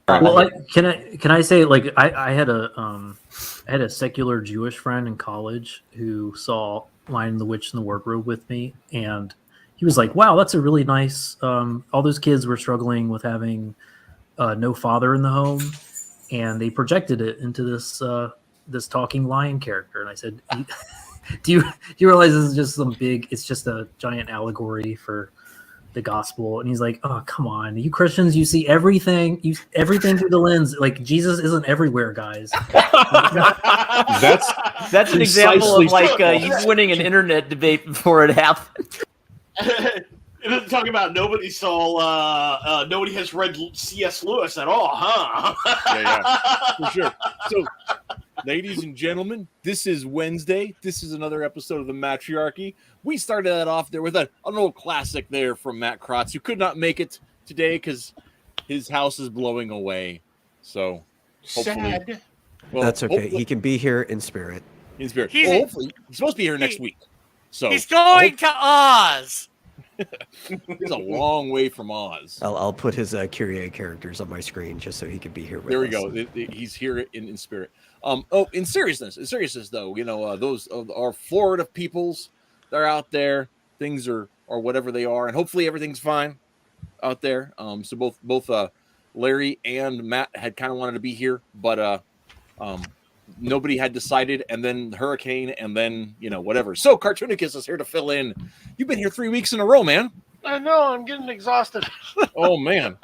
Well, can I say, like, I had a secular Jewish friend in college who saw Lion and the Witch in the Wardrobe with me, and he was like, "Wow, that's a really nice." All those kids were struggling with having no father in the home, and they projected it into this talking lion character. And I said, "Do you realize this is just some big? It's just a giant allegory for the gospel?" And he's like, "Oh, come on, you Christians, you see everything through the lens. Like, Jesus isn't everywhere, guys." That's an example of like you winning an internet debate before it happened. Talking about nobody has read C.S. Lewis at all, huh? Yeah, for sure. So, ladies and gentlemen, this is Wednesday. This is another episode of the Mattriachy. We started that off there with an old classic there from Matt Krotz, who could not make it today because his house is blowing away. So, hopefully, Sad. Well, that's okay. He can be here in spirit. In spirit. Hopefully, he's supposed to be here next week. So he's going to Oz. He's a long way from Oz. I'll put his Kyrie characters on my screen just so he can be here with There we us. go. He's here in spirit. In seriousness though, those our Florida peoples, they're out there. Things are whatever they are, and hopefully everything's fine out there. So both Larry and Matt had kind of wanted to be here, but nobody had decided, and then the hurricane, and then whatever. So Cartoonicus is here to fill in. You've been here 3 weeks in a row, man. I know. I'm getting exhausted. Oh man,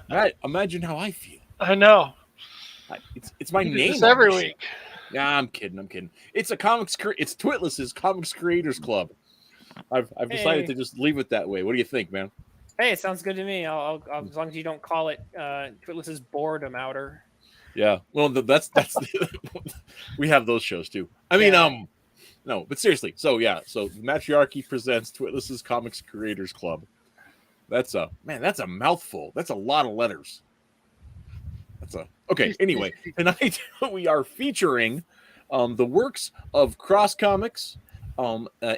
Matt, imagine how I feel. I know. It's my name this every week. Yeah, I'm kidding. It's a it's Twitless's Comics Creators Club. I've decided to just leave it that way. What do you think, man? Hey, it sounds good to me. I'll as long as you don't call it Twitless's boredom outer. Yeah, well, that's we have those shows too. I mean, no, but seriously. So Mattriachy presents Twitless's Comics Creators Club. That's a mouthful. That's a lot of letters. Okay. Anyway, tonight we are featuring the works of Cross Comics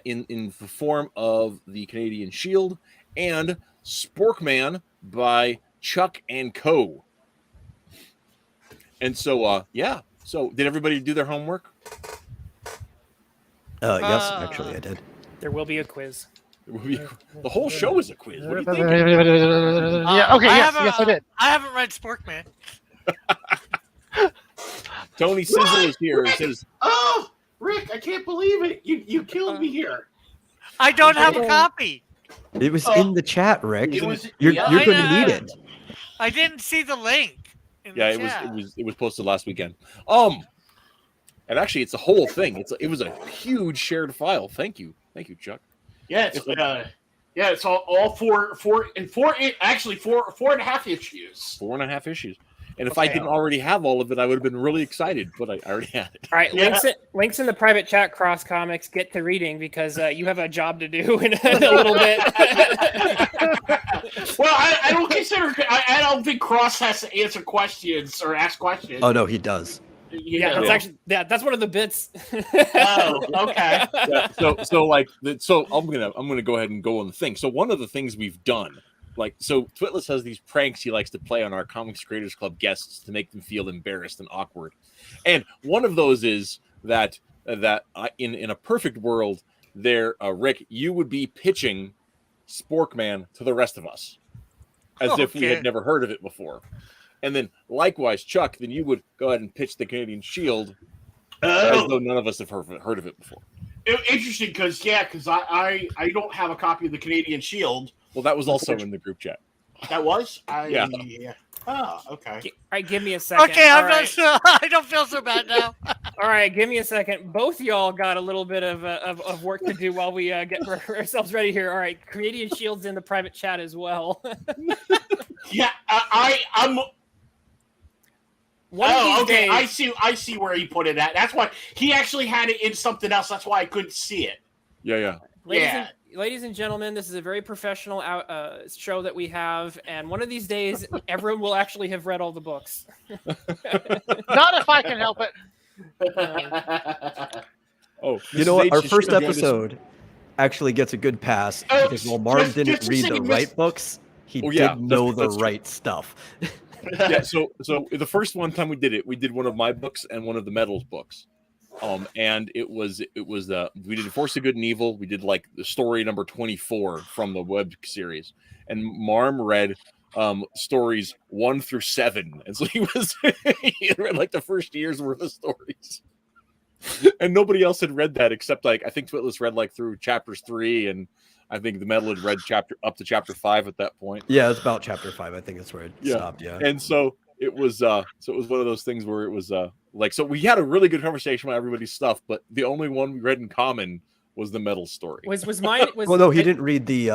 in the form of the Canadian Shield and Sporkman by Chuck and Co. And so, So, did everybody do their homework? Yes, actually, I did. There will be a quiz. The whole show is a quiz. What do you think? Yeah. Okay. Yes, I did. I haven't read Sporkman. Tony Sizzle is here. And says, "Oh, Rick, I can't believe it! You killed me here." I don't have a copy. It was in the chat, Rick. You're going to need it. I didn't see the link. It was posted last weekend. And actually, it's a whole thing. It was a huge shared file. Thank you, Chuck. Yeah, it's all four and a half issues. 4.5 issues. And if I didn't already have all of it, I would have been really excited. But I already had it. All right, links in the private chat. Cross Comics, get to reading because you have a job to do in a little bit. Well, I don't consider. I don't think Cross has to answer questions or ask questions. Oh no, he does. Yeah, that's actually that's one of the bits. Oh, okay. So I'm gonna go ahead and go on the thing. So one of the things we've done, Twitless has these pranks he likes to play on our Comics Creators Club guests to make them feel embarrassed and awkward. And one of those is that in a perfect world, Rick, you would be pitching Sporkman to the rest of us as if we had never heard of it before. And then likewise, Chuck, then you would go ahead and pitch the Canadian Shield as though none of us have heard of it before. Interesting, because I don't have a copy of the Canadian Shield. Well, that was also in the group chat. That was? Yeah. Oh, okay. All right, give me a second. Okay, I'm not sure. I don't feel so bad now. All right, give me a second. Both y'all got a little bit of work to do while we get ourselves ready here. All right, Canadian Shield's in the private chat as well. Yeah, I'm. Okay. I see where he put it at. That's why he actually had it in something else. That's why I couldn't see it. Yeah. Ladies and gentlemen, this is a very professional show that we have, and one of these days, everyone will actually have read all the books. Not if I can help it. You know what? Our first episode actually gets a good pass because while Marv didn't read the right books, he did know the right stuff. Yeah, so the first one time we did one of my books and one of the Metals books. And it was we did Force of Good and Evil. We did like the story number 24 from the web series, and Marm read stories 1 through 7, and so he read like the first year's worth of stories, and nobody else had read that except like I think Twitless read like through chapters 3, and I think the Metal had read up to chapter 5 at that point. Yeah, it's about chapter 5. I think that's where it stopped. Yeah, and so it was one of those things where it was like, so we had a really good conversation about everybody's stuff, but the only one we read in common was the Metal story. Was mine? Well, no, he didn't read the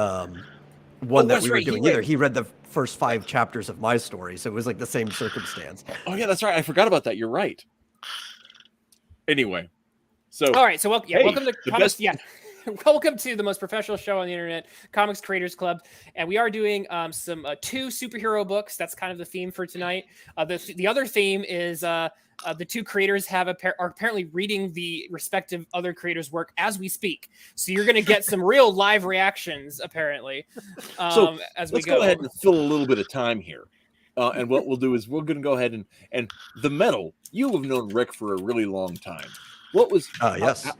one that we were right, doing either. He read the first 5 chapters of my story, so it was like the same circumstance. Oh yeah, that's right. I forgot about that. You're right. Anyway, so all right, so welcome to Comics. best... Yeah. Welcome to the most professional show on the internet, Comics Creators Club, and we are doing some 2 superhero books. That's kind of the theme for tonight. The other theme is the 2 creators are apparently reading the respective other creators' work as we speak. So you're going to get some real live reactions, apparently. So as let's we go ahead and fill a little bit of time here. And what we'll do is we're going to go ahead and the Metal. You have known Rick for a really long time. What was yes.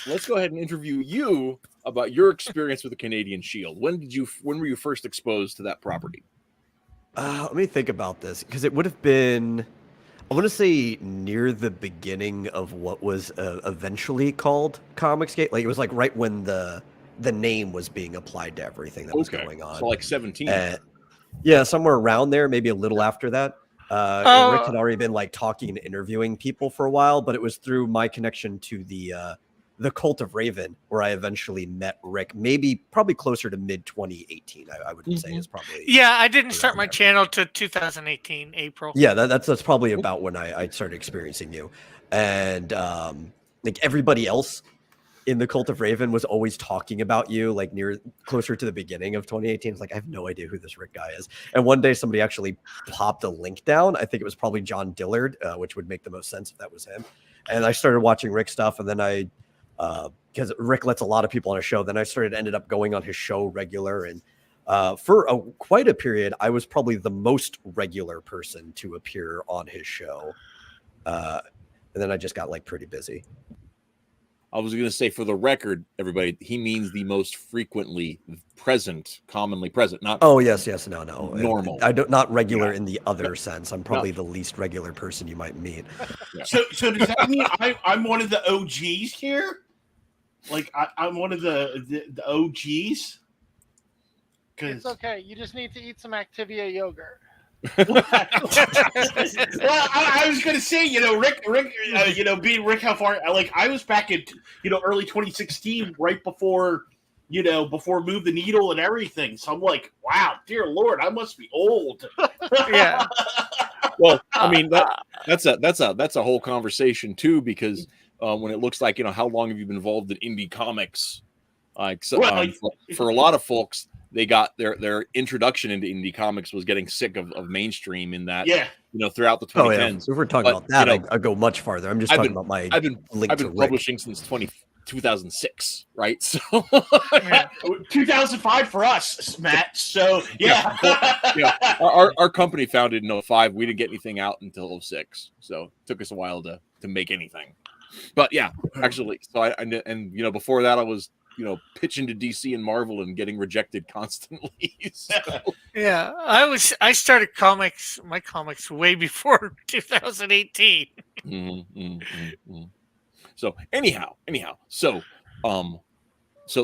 Let's go ahead and interview you about your experience with the Canadian Shield. When were you first exposed to that property? Let me think about this, because it would have been, I want to say near the beginning of what was eventually called Comicsgate. Like it was like right when the name was being applied to everything that was going on. So like 17. Yeah, somewhere around there, maybe a little after that. Rick had already been like talking and interviewing people for a while, but it was through my connection to the Cult of Raven where I eventually met Rick. Probably closer to mid 2018. I would say is probably. Yeah, I didn't start my channel to 2018 April. Yeah, that's probably about when I started experiencing you, and like everybody else in the Cult of Raven was always talking about you, like closer to the beginning of 2018. It's like, I have no idea who this Rick guy is. And one day somebody actually popped a link down. I think it was probably John Dillard, which would make the most sense if that was him. And I started watching Rick stuff. And then because Rick lets a lot of people on his show, then I ended up going on his show regular. And for quite a period, I was probably the most regular person to appear on his show. And then I just got like pretty busy. I was going to say, for the record, everybody, he means the most frequently present, commonly present, not. Oh yes, no, normal. Not regular in the other sense. I'm probably the least regular person you might meet. Yeah. So does that mean I'm one of the OGs here? Like I'm one of the OGs? It's okay. You just need to eat some Activia yogurt. Well, I was going to say, Rick, being Rick, how far? Like I was back in, early 2016, right before, before Move the Needle and everything. So I'm like, wow, dear Lord, I must be old. Yeah. Well, I mean that's a whole conversation too, because when it looks like how long have you been involved in indie comics? For a lot of folks, they got their introduction into indie comics was getting sick of mainstream in that, throughout the 2010s. Oh, yeah. If we're talking about that, I go much farther. I'm just talking about my. I've been publishing since 2006, right? So 2005 for us, Matt. So yeah. Our company founded in 2005. We didn't get anything out until 2006, so it took us a while to make anything. But yeah, actually, so before that, I was pitching to DC and Marvel and getting rejected constantly. So. Yeah, I started my comics way before 2018. So anyhow, so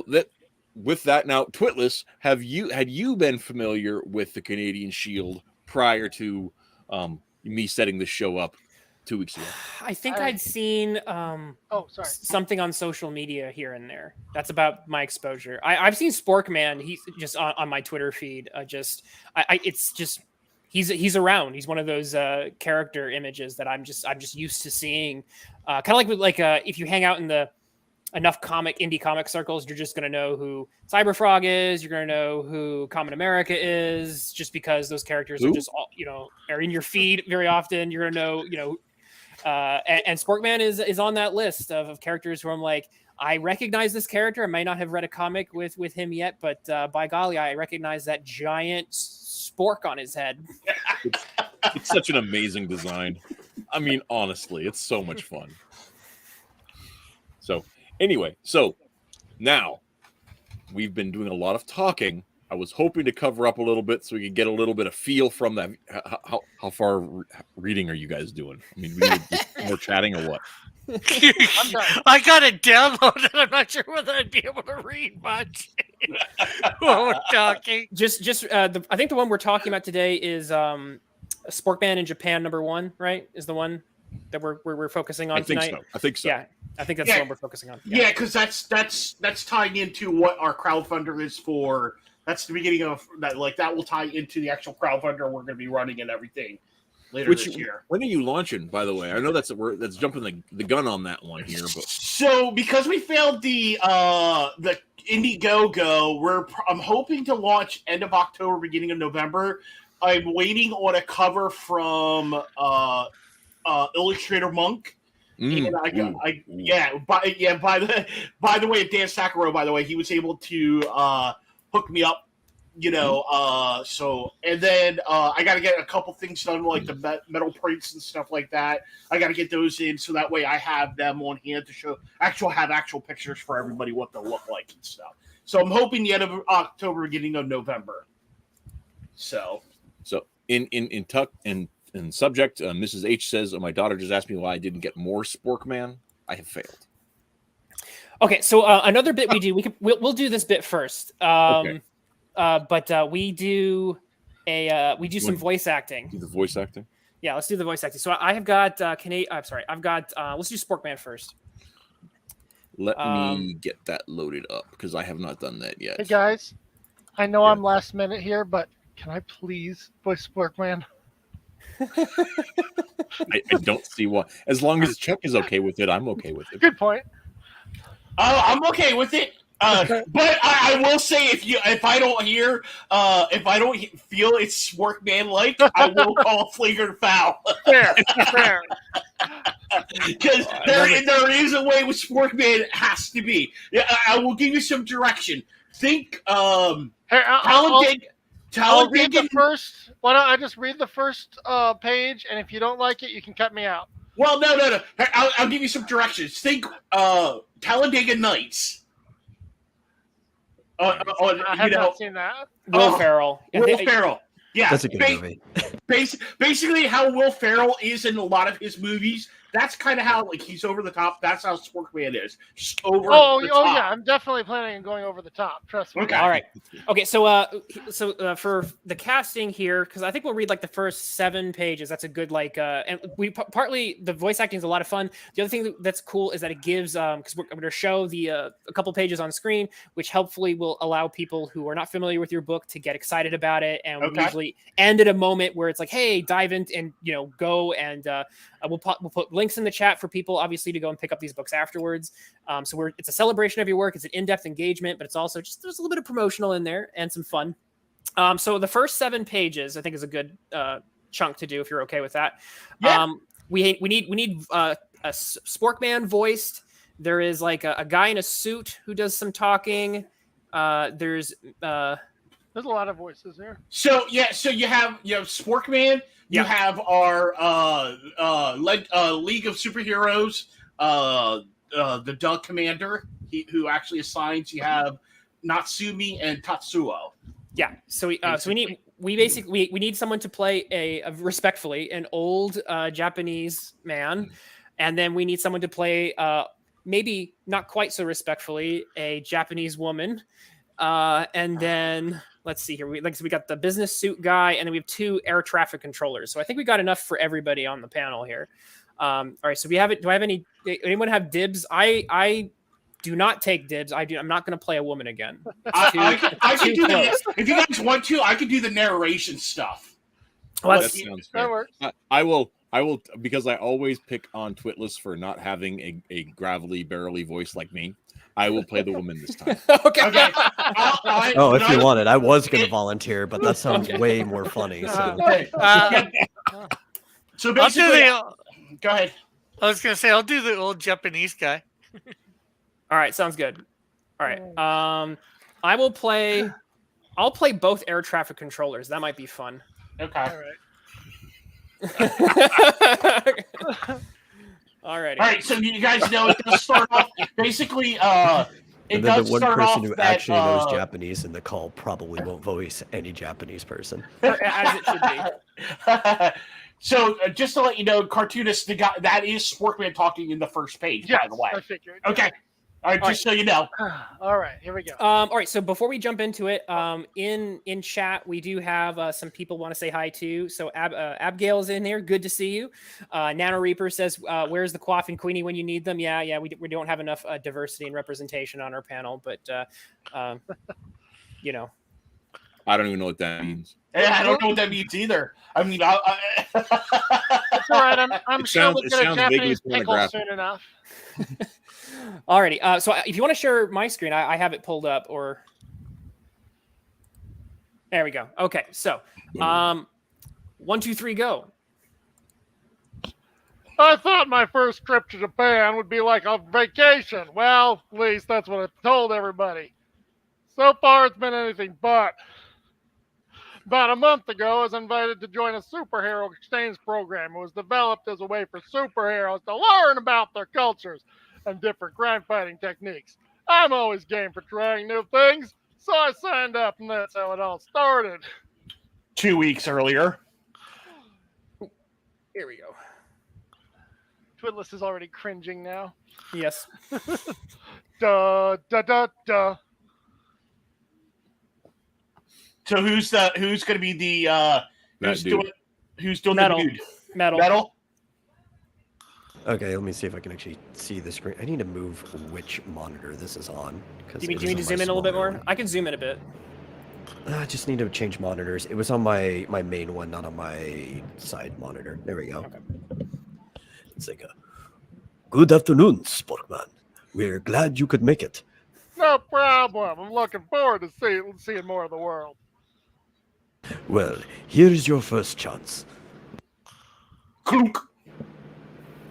that with that now, Twitless, had you been familiar with the Canadian Shield prior to me setting this show up 2 weeks ago? I think I'd seen something on social media here and there. That's about my exposure. I've seen Sporkman. He's just on my Twitter feed. He's around. He's one of those character images that I'm just used to seeing. Kind of like if you hang out in the enough indie comic circles, you're just going to know who Cyberfrog is. You're going to know who Common America is, just because those characters are just all, are in your feed very often. You're going to know, and Sporkman is on that list of characters who I'm like, I recognize this character. I may not have read a comic with him yet, but by golly, I recognize that giant spork on his head. It's such an amazing design. I mean, honestly, it's so much fun. So, anyway, now we've been doing a lot of talking. I was hoping to cover up a little bit so we could get a little bit of feel from that. How far reading are you guys doing? I mean, we need more chatting or what? I got it downloaded. I'm not sure whether I'd be able to read much while we're talking. I think the one we're talking about today is Sporkman in Japan #1, right? Is the one that we're focusing on tonight. I think so. Yeah, I think that's the one we're focusing on. Yeah, because that's tying into what our crowdfunder is for. That's the beginning of that. Like that will tie into the actual crowdfunder we're going to be running and everything later this year. When are you launching? By the way, I know that's jumping the gun on that one here, but so because we failed the Indiegogo, I'm hoping to launch end of October, beginning of November. I'm waiting on a cover from Illustrator Monk. And by the way, Dan Sakaro, by the way, he was able to hook me up, so, and then I got to get a couple things done, like the metal prints and stuff like that. I got to get those in so that way I have them on hand to show actual pictures for everybody what they'll look like and stuff. So I'm hoping the end of October, beginning of November. So in subject, Mrs. H says, my daughter just asked me why I didn't get more Sporkman. I have failed. Okay, so another bit we'll do this bit first. Okay. But we do some voice acting. Do the voice acting? Yeah, let's do the voice acting. So I have got let's do Sporkman first. Let me get that loaded up because I have not done that yet. Hey guys, I know I'm last minute here, but can I please voice Sporkman? I don't see why. As long as Chuck is okay with it, I'm okay with it. Good point. I'm okay with it. But I will say, if I don't feel it's Sporkman like, I will call Flagrant Foul. Fair. Because there is a way with Sporkman. It has to be. Yeah, I will give you some direction. Think, I'll read the first. Why don't I just read the first page, and if you don't like it, you can cut me out. Well, no. I'll give you some directions. Think Talladega Nights. I have not seen that. Will Ferrell. Will Ferrell. Yeah, that's a good movie. Basically, how Will Ferrell is in a lot of his movies. That's kind of how he's over the top. That's how Sporkman is. Just over the top. Yeah, I'm definitely planning on going over the top. Trust me. Okay. All right. Okay. So for the casting here, because I think we'll read like the first 7 pages. That's a good and we partly the voice acting is a lot of fun. The other thing that's cool is that it gives because we're going to show a couple pages on screen, which hopefully will allow people who are not familiar with your book to get excited about it. And we usually end at a moment where it's like, hey, dive in and go and we'll put links in the chat for people obviously to go and pick up these books afterwards. So it's a celebration of your work. It's an in-depth engagement, but it's also just there's a little bit of promotional in there and some fun. So the first 7 pages I think is a good chunk to do if you're okay with that. Yeah. We need a Sporkman voiced. There is like a guy in a suit who does some talking. There's a lot of voices there. So you have Sporkman. You have our League of Superheroes, the Doug Commander, who actually assigns. You have Natsumi and Tatsuo. Yeah. So we need someone to play a respectfully an old Japanese man, and then we need someone to play maybe not quite so respectfully a Japanese woman, and then. Let's see here. We got the business suit guy, and then we have 2 air traffic controllers. So I think we got enough for everybody on the panel here. All right. So we have it. Do I have anyone have dibs? I do not take dibs. I'm not going to play a woman again. I can do if you guys want to, I can do the narration stuff. Well, that sounds fair. That works. I will because I always pick on Twitless for not having a gravelly, barely voice like me. I will play the woman this time. Okay. If you wanted, I was going to volunteer, but that sounds way more funny. So, so basically, go ahead. I was going to say I'll do the old Japanese guy. All right, sounds good. All right, I'll play both air traffic controllers. That might be fun. Okay. All right. All right. All right, so you guys know it does start off basically. It And then the does one start person off who that, actually knows Japanese in the call probably won't voice any Japanese person. As it should be. So just to let you know, cartoonist, the guy that is Sporkman talking in the first page. Yes, by the way. I figured. Okay. All right, just so you know. All right, here we go. All right, so before we jump into it, in chat we do have some people want to say hi too. So Abigail's in here. Good to see you. Nano Reaper says, "Where's the Quaff and Queenie when you need them?" Yeah. We don't have enough diversity and representation on our panel, but you know, I don't even know what that means. Yeah, I don't know what that means either. I mean, It's all right. I'm It sure sounds- we'll it get a sounds vaguely Japanese pickle pornographic. soon enough. alrighty. So if you want to share my screen, I have it pulled up. Or there we go. Okay, so 1, 2, 3, go. I thought my first trip to Japan would be like a vacation. Well, at least that's what I've told everybody. So far, it's been anything but. About a month ago, I was invited to join a superhero exchange program. It was developed as a way for superheroes to learn about their cultures and different crime-fighting techniques. I'm always game for trying new things, so I signed up, and that's how it all started. 2 weeks earlier. Here we go. Twitless is already cringing now. Yes. Duh, duh, duh, duh. So who's going to be the who's dude. doing Metal. the dude? Metal. Metal. Okay, let me see if I can actually see the screen. I need to move which monitor this is on. Do you need to zoom in a little bit more? I can zoom in a bit. I just need to change monitors. It was on my main one, not on my side monitor. There we go. Okay. It's like a good afternoon, Sporkman. We're glad you could make it. No problem. I'm looking forward to seeing more of the world. Well, here's your first chance. Clunk.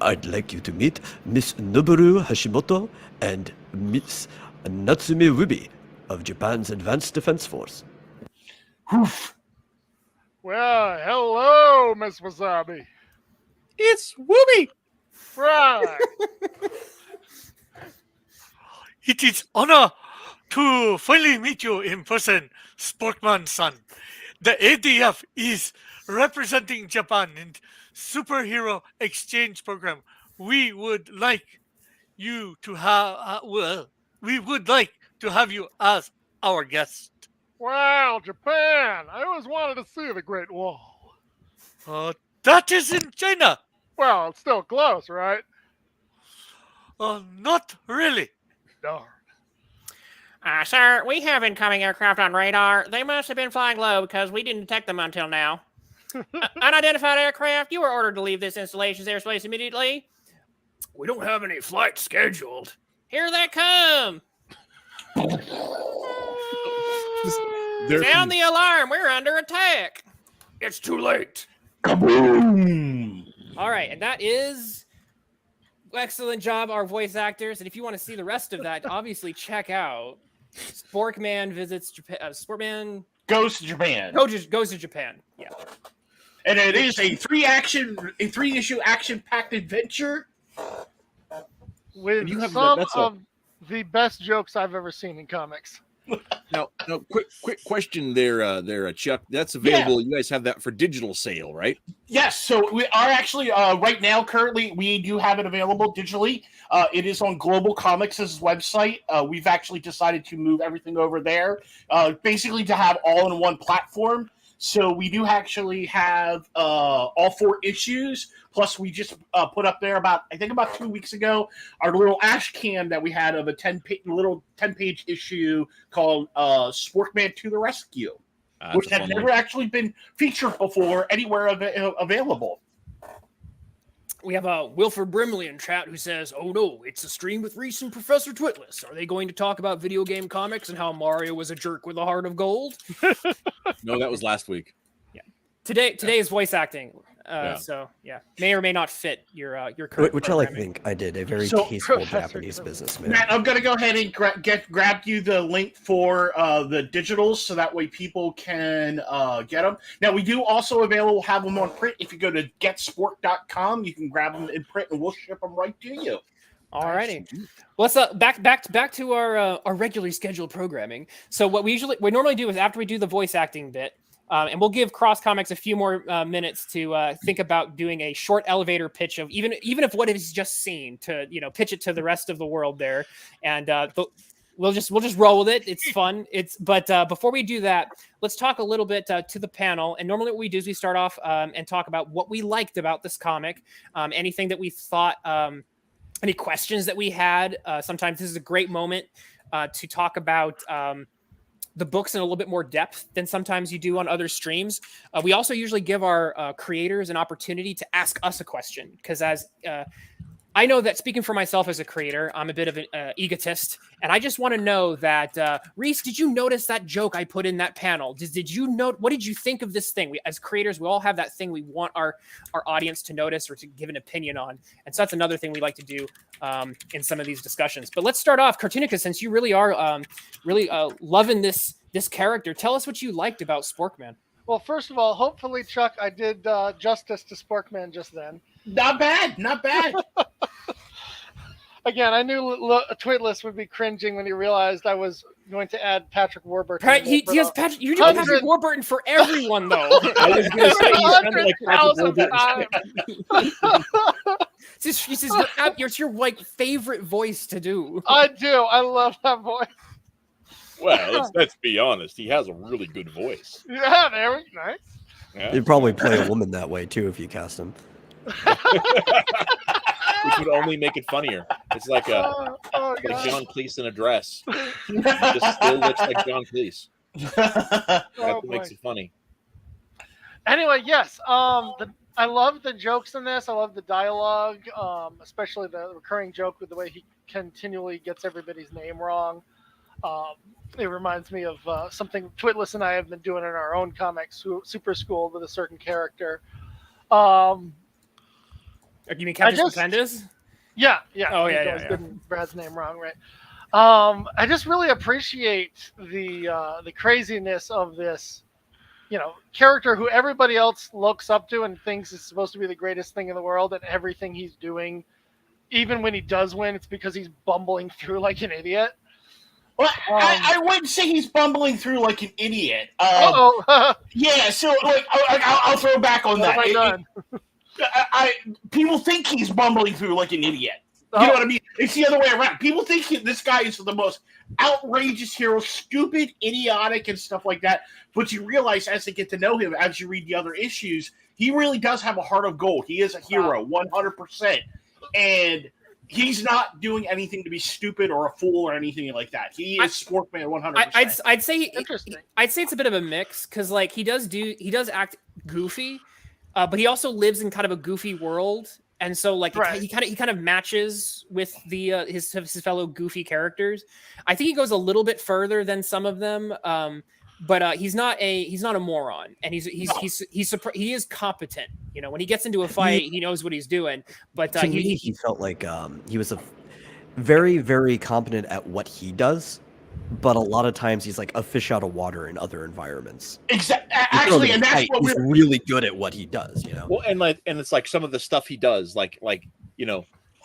I'd like you to meet Miss Noboru Hashimoto and Miss Natsume Wubi of Japan's Advanced Defense Force. Well, hello, Miss Wasabi. It's Wooby. Right. It is honor to finally meet you in person, Sporkman-san. The ADF is representing Japan in superhero exchange program. We would like you to have we would like to have you as our guest. Wow, Japan. I always wanted to see the Great Wall. That is in China. Well, it's still close, right? Not really. Darn. Sir, we have incoming aircraft on radar. They must have been flying low because we didn't detect them until now. Unidentified aircraft, you were ordered to leave this installation's airspace immediately. We don't have any flights scheduled. Here they come. There Sound the alarm. We're under attack. It's too late. Kaboom! All right, and that is excellent job, our voice actors. And if you want to see the rest of that, obviously check out Sporkman visits Japan. Sporkman Goes to Japan. goes to Japan. Yeah. And it is a 3-issue action-packed adventure. With You have- some that's a- of the best jokes I've ever seen in comics. Now, quick question there, Chuck. That's available. You guys have that for digital sale, right? Yes, so we are actually right now. Currently, we do have it available digitally. It is on Global Comics' website. We've actually decided to move everything over there, basically to have all in one platform. So we do actually have all 4 issues. Plus, we just put up there about 2 weeks ago our little ash can that we had of a 10-page issue called Sporkman to the Rescue, which That's a had fun never one. actually been featured before anywhere available. We have Wilford Brimley in chat who says, "Oh no, it's a stream with Reese and Professor Twitless. Are they going to talk about video game comics and how Mario was a jerk with a heart of gold?" No, that was last week. Today's voice acting. So yeah, may or may not fit your current Which I like to programming. think I did. A very So, tasteful Professor Japanese Toad. businessman. Matt, I'm gonna go ahead and grab you the link for the digitals, so that way people can get them. Now we do also have them on print. If you go to getsport.com, you can grab them in print, and we'll ship them right to you. Alrighty. Well, let's back to our regularly scheduled programming. So what we normally do is after we do the voice acting bit, and we'll give Cross Comics a few more minutes to think about doing a short elevator pitch of even if what he's just seen to pitch it to the rest of the world there, and we'll just roll with it. It's fun. But before we do that, let's talk a little bit to the panel. And normally what we do is we start off and talk about what we liked about this comic, anything that we thought. Any questions that we had. Sometimes this is a great moment to talk about the books in a little bit more depth than sometimes you do on other streams. We also usually give our creators an opportunity to ask us a question, because as I know that speaking for myself as a creator, I'm a bit of an egotist, and I just want to know that, Reese, did you notice that joke I put in that panel? Did you note, what did you think of this thing? As creators, we all have that thing we want our audience to notice or to give an opinion on. And so that's another thing we like to do in some of these discussions. But let's start off, Cartoonica, since you really are loving this character. Tell us what you liked about Sporkman. Well, first of all, hopefully, Chuck, I did justice to Sporkman just then. Not bad, not bad. Again, I knew Twitless would be cringing when he realized I was going to add Patrick Warburton. You do Patrick Warburton for everyone, though. I was going to say, you sounded like Patrick 100,000 Warburton. It's your like favorite voice to do. I do. I love that voice. Well, let's be honest. He has a really good voice. Yeah, there we go. Nice. Yeah. You'd probably play a woman that way too if you cast him. Which would only make it funnier. It's like like John Cleese in a dress. He just still looks like John Cleese. That's what makes it funny. Anyway, yes. I love the jokes in this. I love the dialogue, especially the recurring joke with the way he continually gets everybody's name wrong. It reminds me of something Twitless and I have been doing in our own comics, Super School, with a certain character. You mean Captain Stupendous? Yeah. Oh, yeah. Getting Brad's name wrong, right? I just really appreciate the craziness of this, character who everybody else looks up to and thinks is supposed to be the greatest thing in the world, and everything he's doing, even when he does win, it's because he's bumbling through like an idiot. Well, I wouldn't say he's bumbling through like an idiot. Yeah, so like I'll throw back on that. People think he's bumbling through like an idiot. You know what I mean? It's the other way around. People think this guy is the most outrageous hero, stupid, idiotic, and stuff like that. But you realize as they get to know him, as you read the other issues, he really does have a heart of gold. He is a hero, 100%. And he's not doing anything to be stupid or a fool or anything like that. He is Sporkman 100%. I'd say Interesting. I'd say it's a bit of a mix, because like he does act goofy, but he also lives in kind of a goofy world, and so like he kind of matches with the his fellow goofy characters. I think he goes a little bit further than some of them, but he's not a moron, and he is competent. When he gets into a fight, he knows what he's doing. But to me, he felt like he was very, very competent at what he does, but a lot of times he's like a fish out of water in other environments. Exactly. Actually, and that's what he's really good at what he does. Well, and it's like some of the stuff he does, like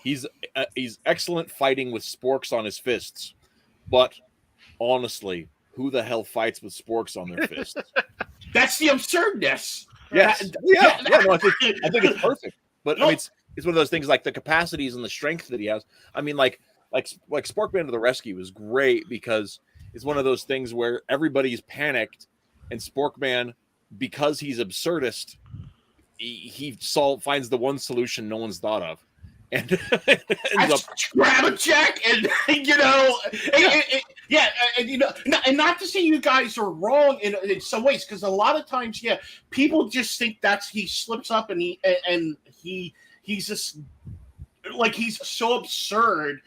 he's excellent fighting with sporks on his fists, but honestly, who the hell fights with sporks on their fists? That's the absurdness. Yes. Yeah. No, I think it's perfect. But I mean, it's one of those things, like the capacities and the strength that he has. I mean, like Sporkman to the Rescue is great, because it's one of those things where everybody's panicked, and Sporkman, because he's absurdist, he finds the one solution no one's thought of. And grab a check, and and not to say you guys are wrong in some ways, because a lot of times, people just think he slips up and he's just like, he's so absurd,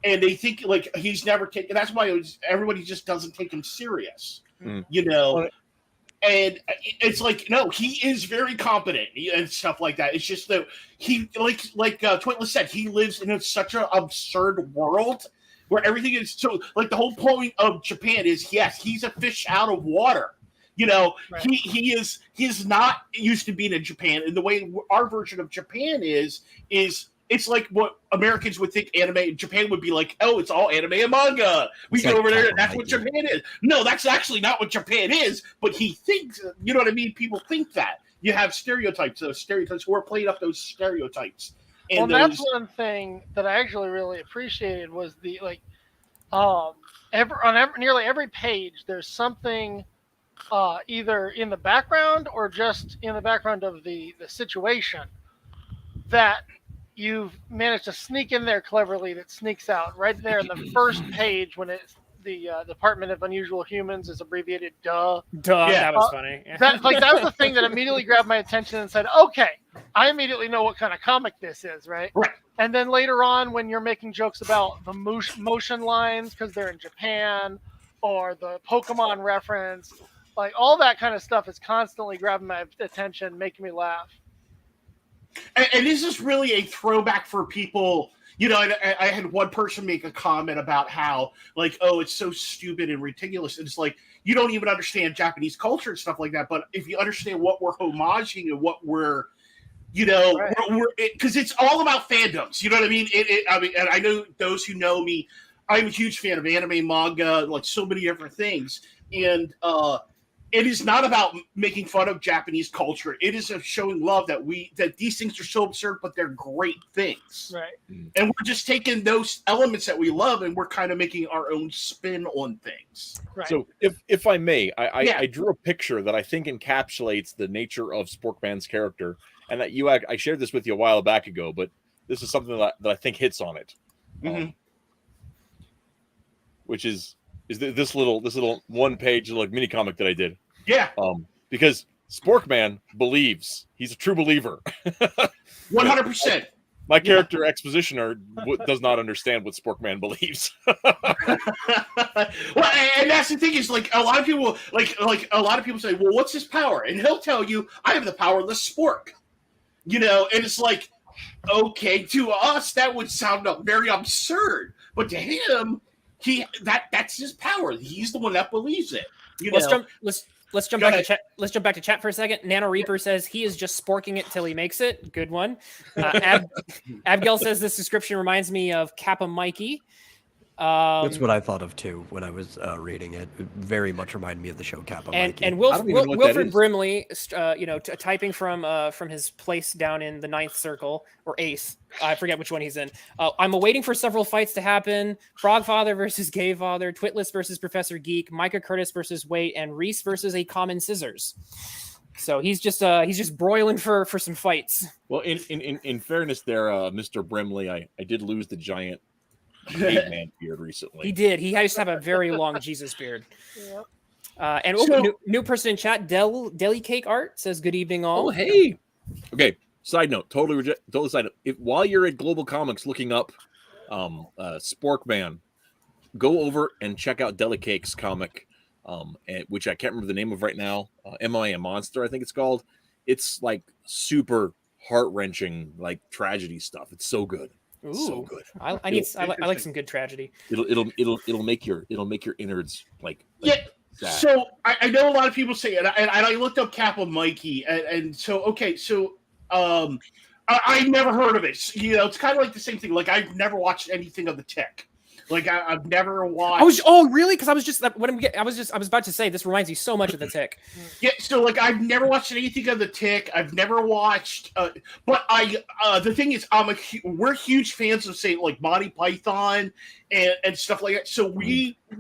and they think like he's never taken. That's why everybody just doesn't take him serious, and it's like, no, he is very competent and stuff like that. It's just that he, like Twitless said, he lives in such an absurd world where everything is so, like, the whole point of Japan is, yes, he's a fish out of water. You know, Right. he is not used to being in Japan, and the way our version of Japan is it's like what Americans would think anime. Japan would be like, oh, it's all anime and manga. We It's go like over there, and Kappa that's what Mikey. Japan is. No, that's actually not what Japan is. But he thinks, you know what I mean? People think that. You have stereotypes, those stereotypes. We're playing up those stereotypes. And Well, that's one thing that I actually really appreciated was the nearly every page there's something either in the background or just in the background of the situation that you've managed to sneak in there cleverly, that sneaks out right there in the first page when it's the Department of Unusual Humans is abbreviated DUH. Duh, Yeah. that was funny. That was the thing that immediately grabbed my attention and said, okay, I immediately know what kind of comic this is, right? Right. And then later on, when you're making jokes about the motion lines because they're in Japan, or the Pokemon reference, like all that kind of stuff is constantly grabbing my attention, making me laugh. And this is really a throwback for people. You know, I had one person make a comment about how, like, oh, it's so stupid and ridiculous. And it's like, you don't even understand Japanese culture and stuff like that. But if you understand what we're homaging and what we're, you know, Right. because it's all about fandoms. You know what I mean? I mean, and I know those who know me, I'm a huge fan of anime, manga, like so many different things. And it is not about making fun of Japanese culture. It is showing love that these things are so absurd, but they're great things. Right. And we're just taking those elements that we love and we're kind of making our own spin on things. Right. So, if I may, Yeah. I drew a picture that I think encapsulates the nature of Sporkman's character, and that I shared this with you a while back ago, but this is something that I think hits on it, Mhm. which is this little one page like mini comic that I did. Yeah, Because Sporkman believes, he's a true believer. 100%. My character expositioner does not understand what Sporkman believes. Well, and that's the thing is, like, a lot of people say, well, what's his power? And he'll tell you, I have the power of the spork. You know, and it's like, okay, to us that would sound very absurd, but to him, that's his power. He's the one that believes it. You know? Let's jump Go back to ahead. chat. Let's jump back to chat for a second. Nano Reaper says he is just sporking it till he makes it. Good one. Abgel says this description reminds me of Kappa Mikey. That's what I thought of too when I was reading it. It very much reminded me of the show Kappa Mikey. And I don't even know what that Wilfred is. Brimley, typing from his place down in the 9th circle or 8th. I forget which one he's in. I'm awaiting for several fights to happen. Frogfather versus Gay Father, Twitless versus Professor Geek, Micah Curtis versus Wait, and Reese versus a Common Scissors. So he's just broiling for some fights. Well, in fairness, there, Mr. Brimley, I did lose the giant caveman beard recently. He did. He used to have a very long Jesus beard. Yep. And new person in chat, Deli Cake Art says, "Good evening, all." Oh, hey. Okay. Side note, totally side note. While you're at Global Comics looking up Sporkman, go over and check out Delicake's comic, which I can't remember the name of right now. Am I a Monster? I think it's called. It's like super heart-wrenching, like tragedy stuff. It's so good. It's so Ooh. good. I like some good tragedy. It'll make your innards like Yeah. sad. So I know a lot of people say, and I looked up Kappa Mikey, and so okay, so I never heard of it. You know, it's kind of like the same thing. Like, I've never watched anything of the Tick. Like, I've never watched. Really? Because I was about to say this reminds me so much of the Tick. Yeah, so like I've never watched anything of the Tick. I've never watched, but the thing is, we're huge fans of, say, like Monty Python and stuff like that. So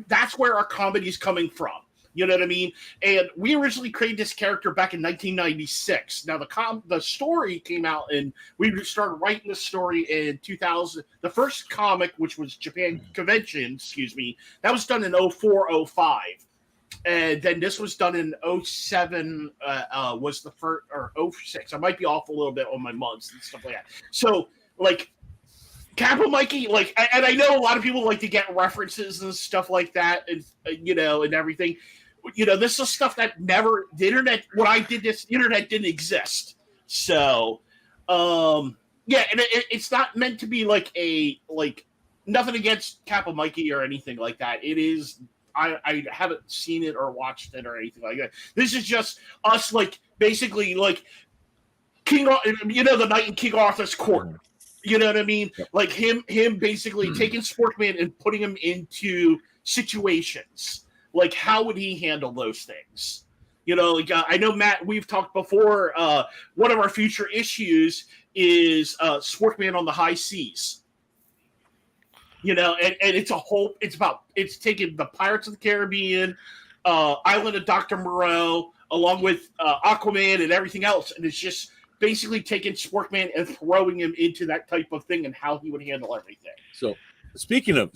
that's where our comedy is coming from. You know what I mean? And we originally created this character back in 1996. Now the story came out, and we started writing the story in 2000. The first comic, which was Japan Convention, that was done in 04, 05. And then this was done in 07, was the first, or 06. I might be off a little bit on my months and stuff like that. So, like, Kappa Mikey, like, and I know a lot of people like to get references and stuff like that, and you know, and everything. this is stuff that never the internet. When I did this, the internet didn't exist. So, yeah, and it's not meant to be like nothing against Kappa Mikey or anything like that. It is. I haven't seen it or watched it or anything like that. This is just us, like, basically, like, King, the night in King Arthur's court. You know what I mean? Yep. Like him basically taking Sporkman and putting him into situations. Like, how would he handle those things? Like, I know, Matt, we've talked before. One of our future issues is Sporkman on the high seas. And it's taking the Pirates of the Caribbean, Island of Dr. Moreau, along with Aquaman and everything else, and it's just basically taking Sporkman and throwing him into that type of thing and how he would handle everything. So, speaking of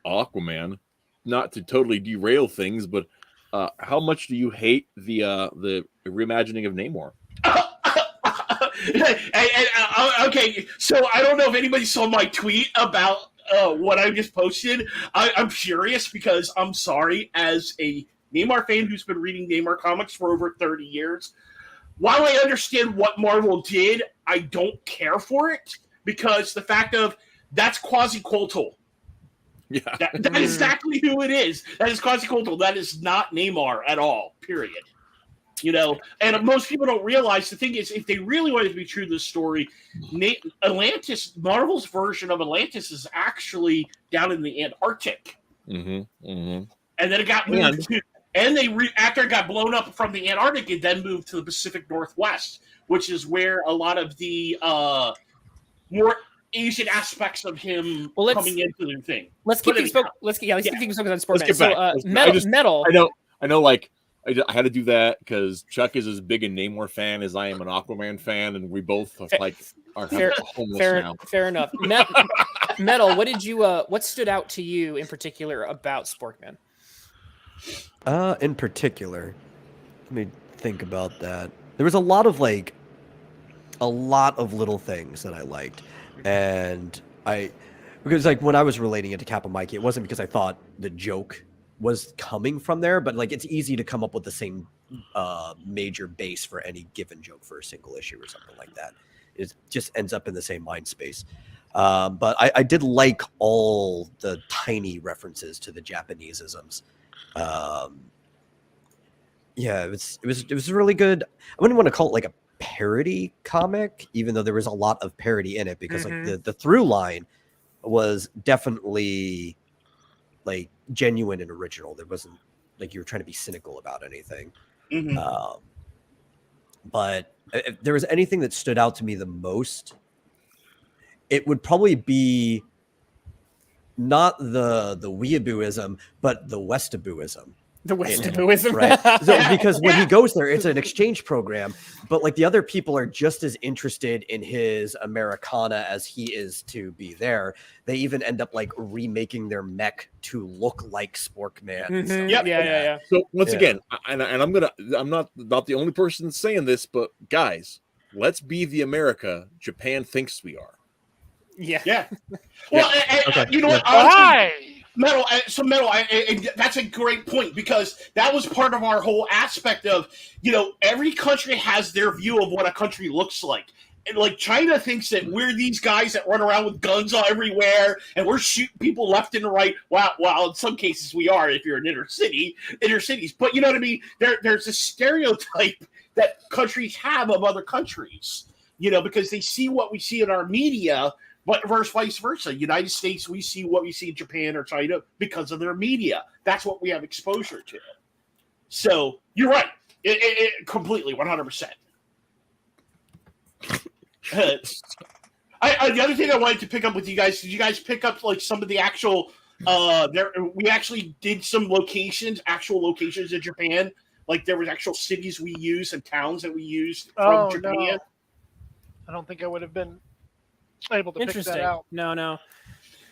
Aquaman, not to totally derail things, but how much do you hate the reimagining of Namor? Okay, so I don't know if anybody saw my tweet about what I just posted. I'm furious because I'm sorry, as a Namor fan who's been reading Namor comics for over 30 years, while I understand what Marvel did, I don't care for it because the fact of that's Quetzalcoatl. Yeah, that is exactly who it is. That is Quetzalcoatl. That is not Namor at all. Period. And most people don't realize the thing is, if they really wanted to be true to the story, Atlantis, Marvel's version of Atlantis, is actually down in the Antarctic. Mm-hmm, mm-hmm. And then it got moved to, and after it got blown up from the Antarctic, it then moved to the Pacific Northwest, which is where a lot of the more Asian aspects of him coming into the thing. Let's keep things focused on Sportman. So, Metal. I know. Like, I had to do that because Chuck is as big a Namor fan as I am an Aquaman fan, and we both are homeless now. Fair enough. Metal. What stood out to you in particular about Sporkman? In particular, let me think about that. There was a lot of little things that I liked, and because like when I was relating it to Kappa Mikey, it wasn't because I thought the joke was coming from there, but like it's easy to come up with the same major base for any given joke for a single issue or something like that. It just ends up in the same mind space. But I did like all the tiny references to the Japaneseisms. Yeah, it was really good. I wouldn't want to call it like a parody comic, even though there was a lot of parody in it, because like the through line was definitely like genuine and original. There wasn't like you were trying to be cynical about anything. Mm-hmm. But if there was anything that stood out to me the most, it would probably be not the weeabooism, but the Westabooism. The Westabooism, right? So, because when he goes there, it's an exchange program, but like the other people are just as interested in his Americana as he is to be there. They even end up like remaking their mech to look like Sporkman. Mm-hmm. So, yeah. So once again, and I'm not the only person saying this, but guys, let's be the America Japan thinks we are. Yeah. Well, okay. You know what? Why? Metal, that's a great point, because that was part of our whole aspect of, every country has their view of what a country looks like. And like China thinks that we're these guys that run around with guns everywhere and we're shooting people left and right. Well, in some cases we are if you're in inner cities. But you know what I mean? There's a stereotype that countries have of other countries, because they see what we see in our media. But vice versa. United States, we see what we see in Japan or China because of their media. That's what we have exposure to. So you're right. It completely, 100%. The other thing I wanted to pick up with you guys, did you guys pick up like some of the actual? We actually did some actual locations in Japan. Like there was actual cities we used and towns that we used from Japan. No. I don't think I would have been able to pick that out. No.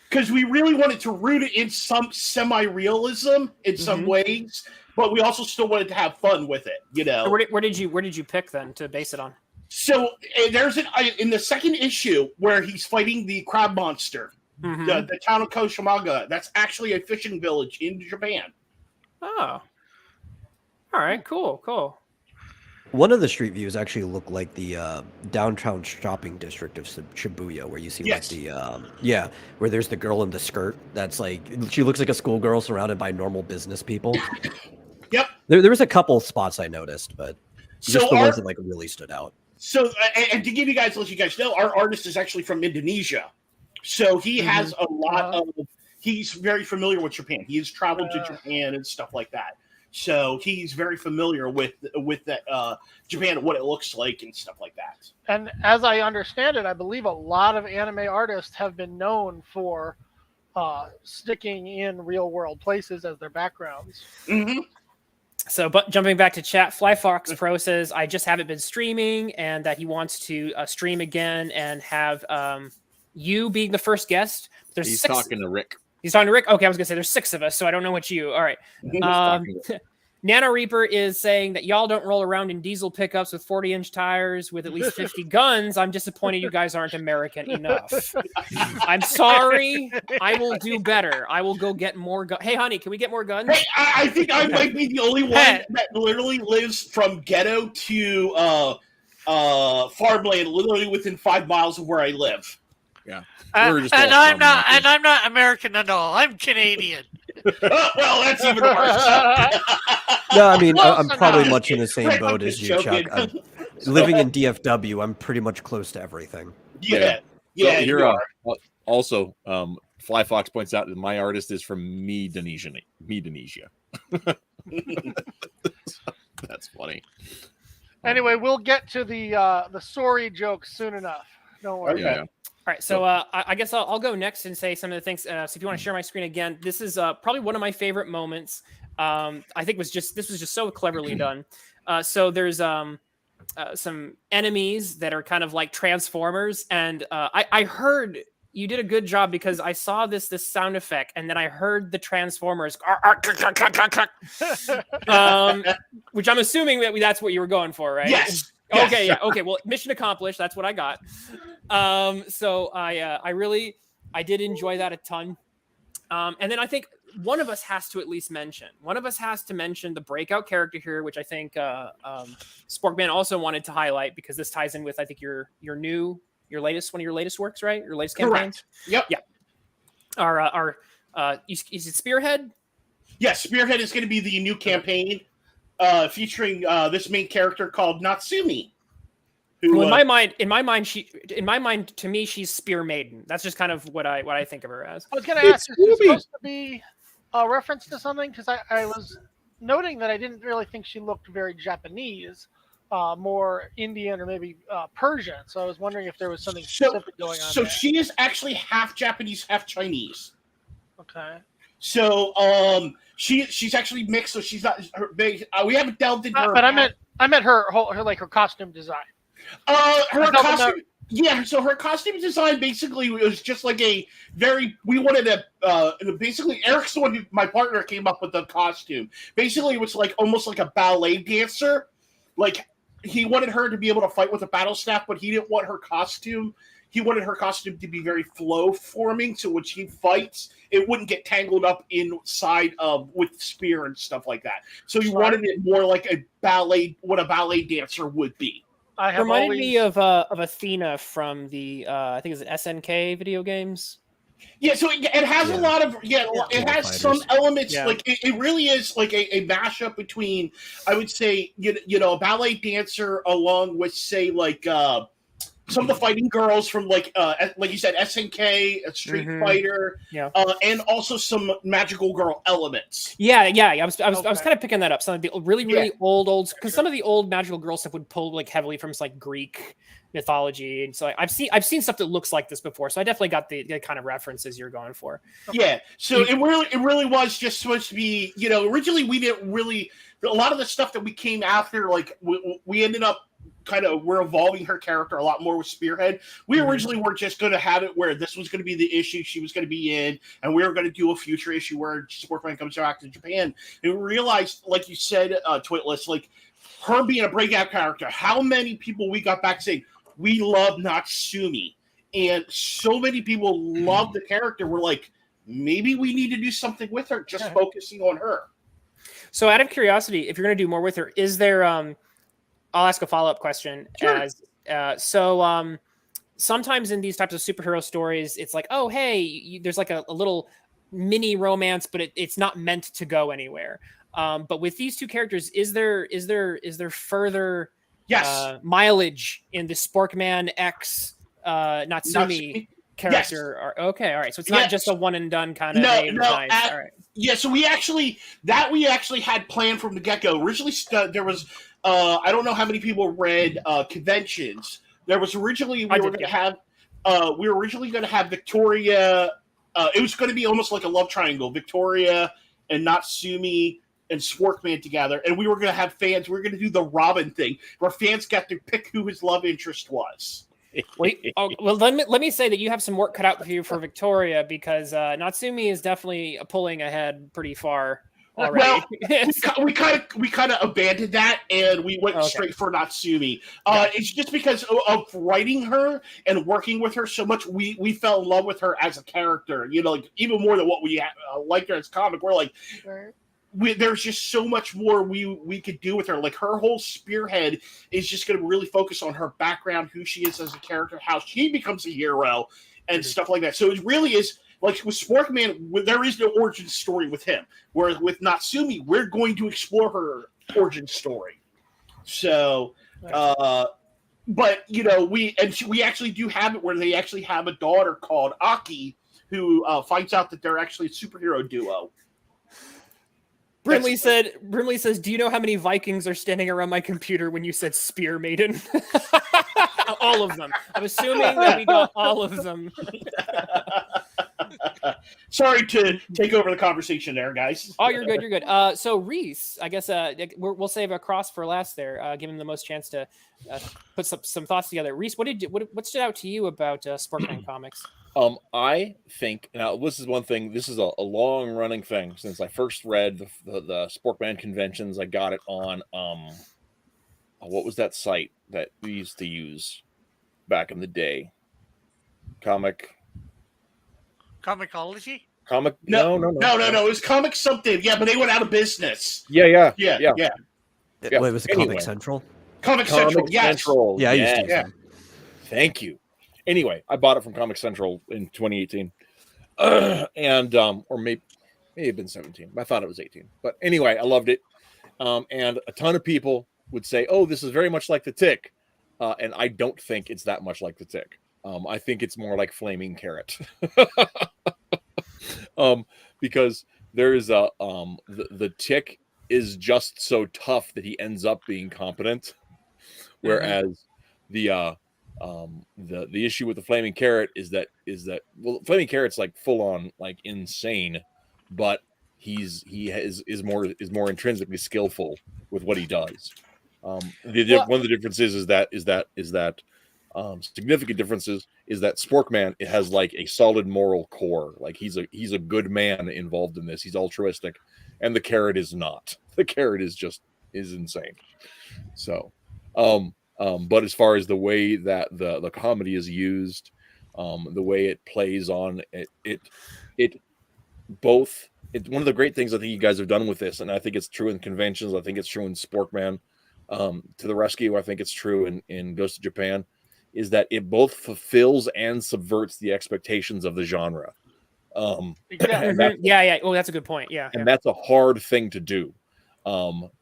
Because we really wanted to root it in some semi-realism in some ways, but we also still wanted to have fun with it, So where did you pick then to base it on? So there's in the second issue where he's fighting the crab monster, the town of Koshimanga. That's actually a fishing village in Japan. Oh. All right. Cool. One of the street views actually look like the downtown shopping district of Shibuya, where you see Yes. like the where there's the girl in the skirt. That's like she looks like a schoolgirl surrounded by normal business people. Yep. There was a couple spots I noticed, but So just the ones that like really stood out. So, and to give you guys, let you guys know, our artist is actually from Indonesia, so he has a lot of. He's very familiar with Japan. He has traveled to Japan and stuff like that. So he's very familiar with that Japan and what it looks like and stuff like that. And as I understand it, I believe a lot of anime artists have been known for sticking in real world places as their backgrounds. Mm-hmm. So, but jumping back to chat, Flyfox Pro says, I just haven't been streaming and that he wants to stream again and have you being the first guest. He's talking to Rick. He's talking to Rick? Okay, I was going to say there's 6 of us, so I don't know what you... All right. Nano Reaper is saying that y'all don't roll around in diesel pickups with 40-inch tires with at least 50 guns. I'm disappointed you guys aren't American enough. I'm sorry. I will do better. I will go get more guns. Hey, honey, can we get more guns? Hey, I think I might be the only one that literally lives from ghetto to farmland, literally within 5 miles of where I live. Yeah. And I'm not American at all. I'm Canadian. Well, that's even worse. No, I mean, I'm Close probably enough. much in the same Right, boat I'm as just you, joking. Chuck. Living in DFW, I'm pretty much close to everything. Yeah. So You are. also, Fly Fox points out that my artist is from Indonesia. That's funny. Anyway, we'll get to the sorry joke soon enough. Don't worry. Okay. All right, so I guess I'll go next and say some of the things. So if you want to share my screen again, this is probably one of my favorite moments. I think this was just so cleverly done. So there's some enemies that are kind of like Transformers, and I heard you did a good job because I saw this sound effect, and then I heard the Transformers, which I'm assuming that's what you were going for, right? Yes. Okay, yeah. Okay, well, mission accomplished. That's what I got. So I did enjoy that a ton. And then I think one of us has to at least mention. One of us has to mention the breakout character here, which I think Sporkman also wanted to highlight because this ties in with I think your latest one of your latest works, right? Your latest campaign. Correct. Yep. Yeah. Our is it Spearhead? Yes, Spearhead is going to be the new campaign. Featuring this main character called Natsumi. Who, Well, in my mind, to me, she's Spear Maiden. That's just kind of what I think of her as. I was going to ask, is this supposed to be a reference to something? Because I was noting that I didn't really think she looked very Japanese, more Indian or maybe Persian. So I was wondering if there was something specific going on. So there. she is actually half Japanese, half Chinese. Okay. So she's actually mixed. So she's not. We haven't delved into her. But I meant her costume design. Her costume. Yeah, so her costume design basically was just like we wanted to, basically Eric's the one my partner came up with the costume. Basically it was like almost like a ballet dancer. Like he wanted her to be able to fight with a battle staff, but he didn't want her costume. He wanted her costume to be very flow forming, so when she fights, it wouldn't get tangled up inside with spear and stuff like that. So he wanted it more like what a ballet dancer would be. Reminded me of Athena from the I think it's SNK video games. Yeah, so it has a lot of it has some elements like it really is like a mashup between I would say a ballet dancer along with say like some of the fighting girls from like you said SNK, Street Fighter, and also some magical girl elements. Yeah. I was kind of picking that up. Some of the really old because some of the old magical girl stuff would pull like heavily from like Greek mythology, and so I've seen stuff that looks like this before. So I definitely got the kind of references you're going for. Yeah. So it really was just supposed to be originally we didn't really a lot of the stuff that we came after like we ended up. We're evolving her character a lot more with Spearhead. We originally were just going to have it where this was going to be the issue she was going to be in, and we were going to do a future issue where Sporkman comes back to Japan. And we realized, like you said, Twitless, like her being a breakout character, how many people we got back saying, we love Natsumi. And so many people love the character. We're like, maybe we need to do something with her, just focusing on her. So, out of curiosity, if you're going to do more with her, is there? I'll ask a follow-up question. Sure. Sometimes in these types of superhero stories, it's like, oh, hey, there's like a little mini romance, but it's not meant to go anywhere. But with these two characters, is there further mileage in the Sporkman X Natsumi character? Yes. Okay, all right. So it's not just a one and done kind of. No. Nice. All right. Yeah, so we actually had planned from the get-go. Originally, there was I don't know how many people read Conventions. There was originally we were originally going to have Victoria. It was going to be almost like a love triangle: Victoria and Natsumi and Sporkman together, and we were going to have fans. We were going to do the Robin thing, where fans got to pick who his love interest was. Wait, well, let me say that you have some work cut out for you for Victoria, because Natsumi is definitely pulling ahead pretty far already. Well, we kind of abandoned that, and we went straight for Natsumi. It's just because of writing her and working with her so much, we fell in love with her as a character. You know, like even more than what we liked her as a comic. We're like. There's just so much more we could do with her. Like her whole spearhead is just going to really focus on her background, who she is as a character, how she becomes a hero, and stuff like that. So it really is like with Sporkman, there is no origin story with him. Whereas with Natsumi, we're going to explore her origin story. So, but you know, we actually do have it where they actually have a daughter called Aki who finds out that they're actually a superhero duo. Brimley says, do you know how many Vikings are standing around my computer when you said Spear Maiden? All of them. I'm assuming that we got all of them. Sorry to take over the conversation there, guys. Oh, you're good. You're good. So Reese, I guess we'll save a cross for last there, give him the most chance to put some thoughts together. Reese, what stood out to you about Sporkman comics? I think now this is one thing. This is a long running thing since I first read the Sporkman conventions. I got it on what was that site that we used to use back in the day? Comicology. No. It was Comic something. Yeah, but they went out of business. Yeah. Wait, was it Comic Central? Comic Central. Yes. Yeah, I used to use them. Thank you. Anyway, I bought it from Comic Central in 2018, and or maybe it had been 17. I thought it was 18, but anyway, I loved it. And a ton of people would say, "Oh, this is very much like the Tick," and I don't think it's that much like the Tick. I think it's more like Flaming Carrot, because there is the Tick is just so tough that he ends up being competent, whereas the issue with the Flaming Carrot is that Flaming Carrot's like full on like insane, but he is more intrinsically skillful with what he does. One of the differences is that significant differences is that Sporkman, it has like a solid moral core. Like he's a good man involved in this. He's altruistic, and the Carrot is not. The Carrot is insane. So, but as far as the way that the comedy is used, the way it plays on it both. One of the great things I think you guys have done with this, and I think it's true in conventions. I think it's true in Sporkman to the Rescue. I think it's true in Ghost of Japan, is that it both fulfills and subverts the expectations of the genre. Yeah. Oh, that's a good point. Yeah, and that's a hard thing to do.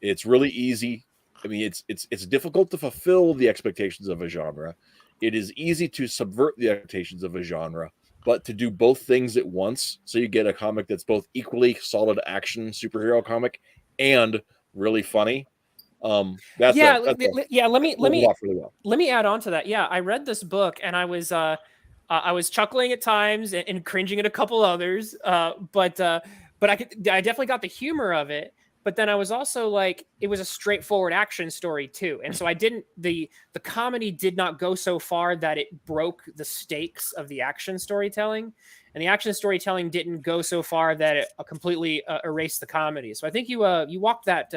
It's really easy. I mean, it's difficult to fulfill the expectations of a genre. It is easy to subvert the expectations of a genre, but to do both things at once, so you get a comic that's both equally solid action superhero comic and really funny. Let me add on to that. Yeah, I read this book and I was chuckling at times and cringing at a couple others, but I definitely got the humor of it. But then I was also like, it was a straightforward action story too. And so the comedy did not go so far that it broke the stakes of the action storytelling. And the action storytelling didn't go so far that it completely erased the comedy. So I think you walked that.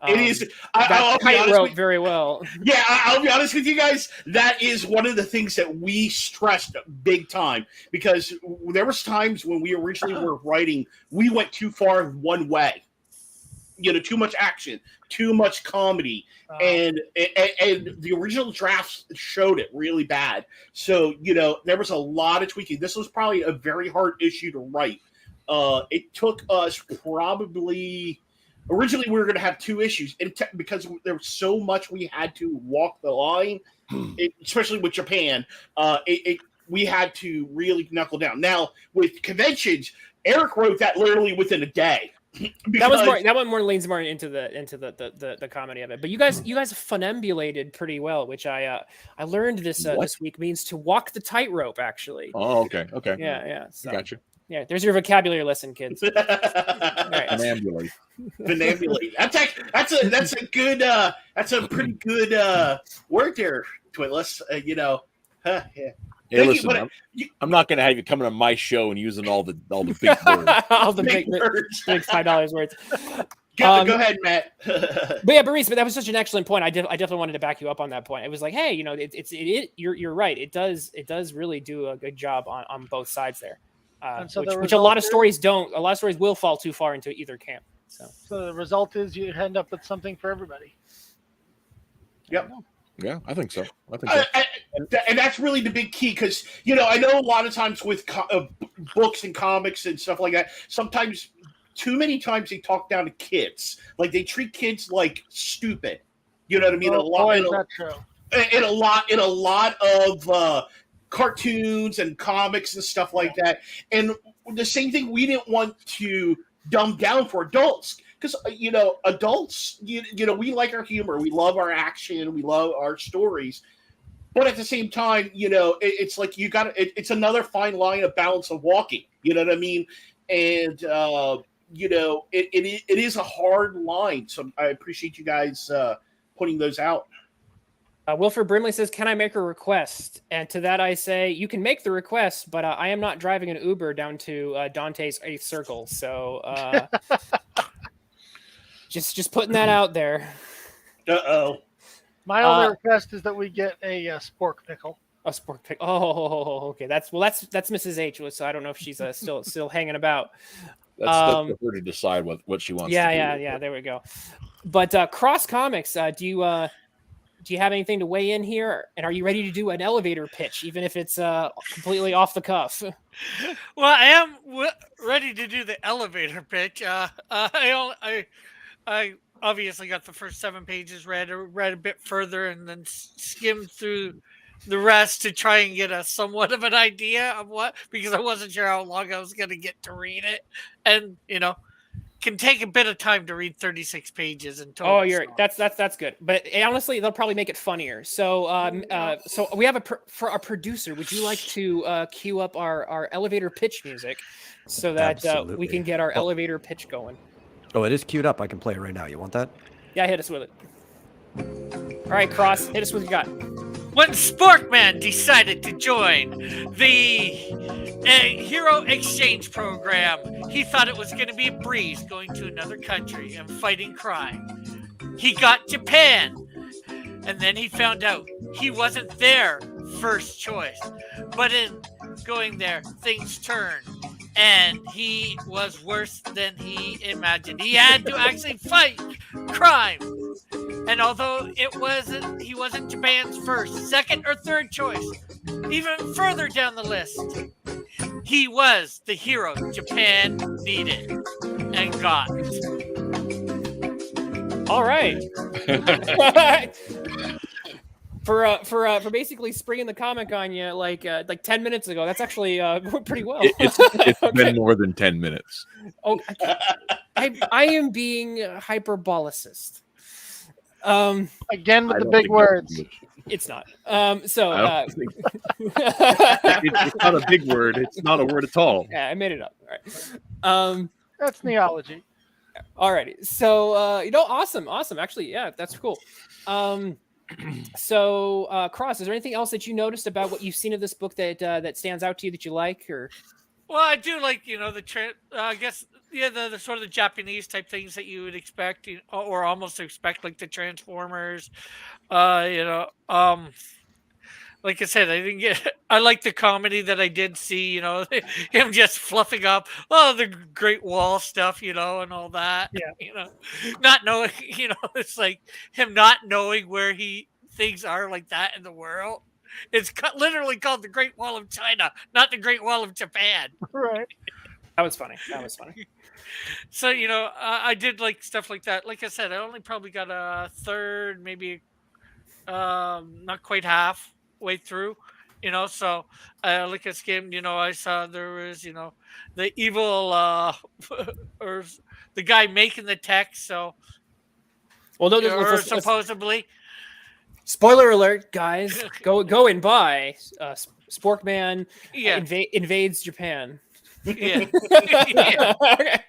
It is. I'll tightrope very well. Yeah, I'll be honest with you guys. That is one of the things that we stressed big time, because there was times when we originally were writing, we went too far one way. too much action, too much comedy, and the original drafts showed it really bad. So there was a lot of tweaking. This was probably a very hard issue to write. It took us probably. Originally, we were going to have 2 issues, and because there was so much we had to walk the line, especially with Japan. We had to really knuckle down. Now with conventions, Eric wrote that literally within a day. That one more leans more into the comedy of it. But you guys funambulated pretty well, which I learned this week means to walk the tightrope. Actually. Oh, okay. Yeah. So, Gotcha. Yeah, there's your vocabulary lesson, kids. All right. Funambulate. That's a good. That's a pretty good word there, Twitless. Yeah. Hey, listen, I'm not going to have you coming on my show and using all the big words. All the big $5 words. Go ahead, Matt. But that was such an excellent point. I definitely wanted to back you up on that point. It was like, hey, you're right. It does really do a good job on both sides there. Which a lot of stories don't. A lot of stories will fall too far into either camp. So the result is you end up with something for everybody. Yep. Yeah, I think so. And that's really the big key, because I know a lot of times with books and comics and stuff like that, sometimes too many times they talk down to kids, like they treat kids like stupid. You know what I mean? In a lot of cartoons and comics and stuff like that. And the same thing, we didn't want to dumb down for adults, because adults, we like our humor, we love our action, we love our stories, but at the same time, it's like it's another fine line of balance of walking. You know what I mean? And it is a hard line. So I appreciate you guys putting those out. Wilford Brimley says, "Can I make a request?" And to that I say, you can make the request, but I am not driving an Uber down to Dante's 8th Circle. So just putting that out there. My only request is that we get a spork pickle. A spork pickle. Oh, okay. That's Mrs. H. So I don't know if she's still hanging about. That's for her to decide what she wants. Yeah. There we go. But Cross Comics, do you have anything to weigh in here? And are you ready to do an elevator pitch, even if it's completely off the cuff? Well, I am ready to do the elevator pitch. I obviously got the first 7 pages read a bit further, and then skimmed through the rest to try and get a somewhat of an idea of because I wasn't sure how long I was going to get to read it. And, can take a bit of time to read 36 pages in total. Oh, that's good. But honestly, they'll probably make it funnier. So, so we have for our producer. Would you like to cue up our elevator pitch music so that we can get our elevator pitch going? Oh, it is queued up. I can play it right now. You want that? Yeah, hit us with it. All right, Cross, hit us with what you got. When Sporkman decided to join the Hero Exchange Program, he thought it was going to be a breeze going to another country and fighting crime. He got Japan, and then he found out he wasn't their first choice. But in going there, things turned, and he was worse than he imagined. He had to actually fight crime. And although he wasn't Japan's first, second, or third choice, even further down the list, he was the hero Japan needed and got. All right. For basically springing the comic on you like 10 minutes ago, that's actually pretty well. It's been more than 10 minutes. Oh, I am being hyperbolicist. Again with the big words. It's not. It's not a big word. It's not a word at all. Yeah, I made it up. All right. That's neology. Alrighty. So awesome. Actually, yeah, that's cool. So Cross, is there anything else that you noticed about what you've seen of this book that stands out to you that you like, or? Well, I do like, I guess, the sort of the Japanese type things that you would expect, or almost expect, like the Transformers, like I said, I like the comedy that I did see, him just fluffing up, the Great Wall stuff, and all that. Yeah. Not knowing, it's like him not knowing where things are like that in the world. It's literally called the Great Wall of China, not the Great Wall of Japan. Right. That was funny. So, I did like stuff like that. Like I said, I only probably got a third, maybe not quite halfway through, so like I skimmed, I saw there was, the evil or the guy making the text, so Well, no, or supposedly. Spoiler alert, guys! Go and buy Sporkman invades Japan. Yeah. Okay.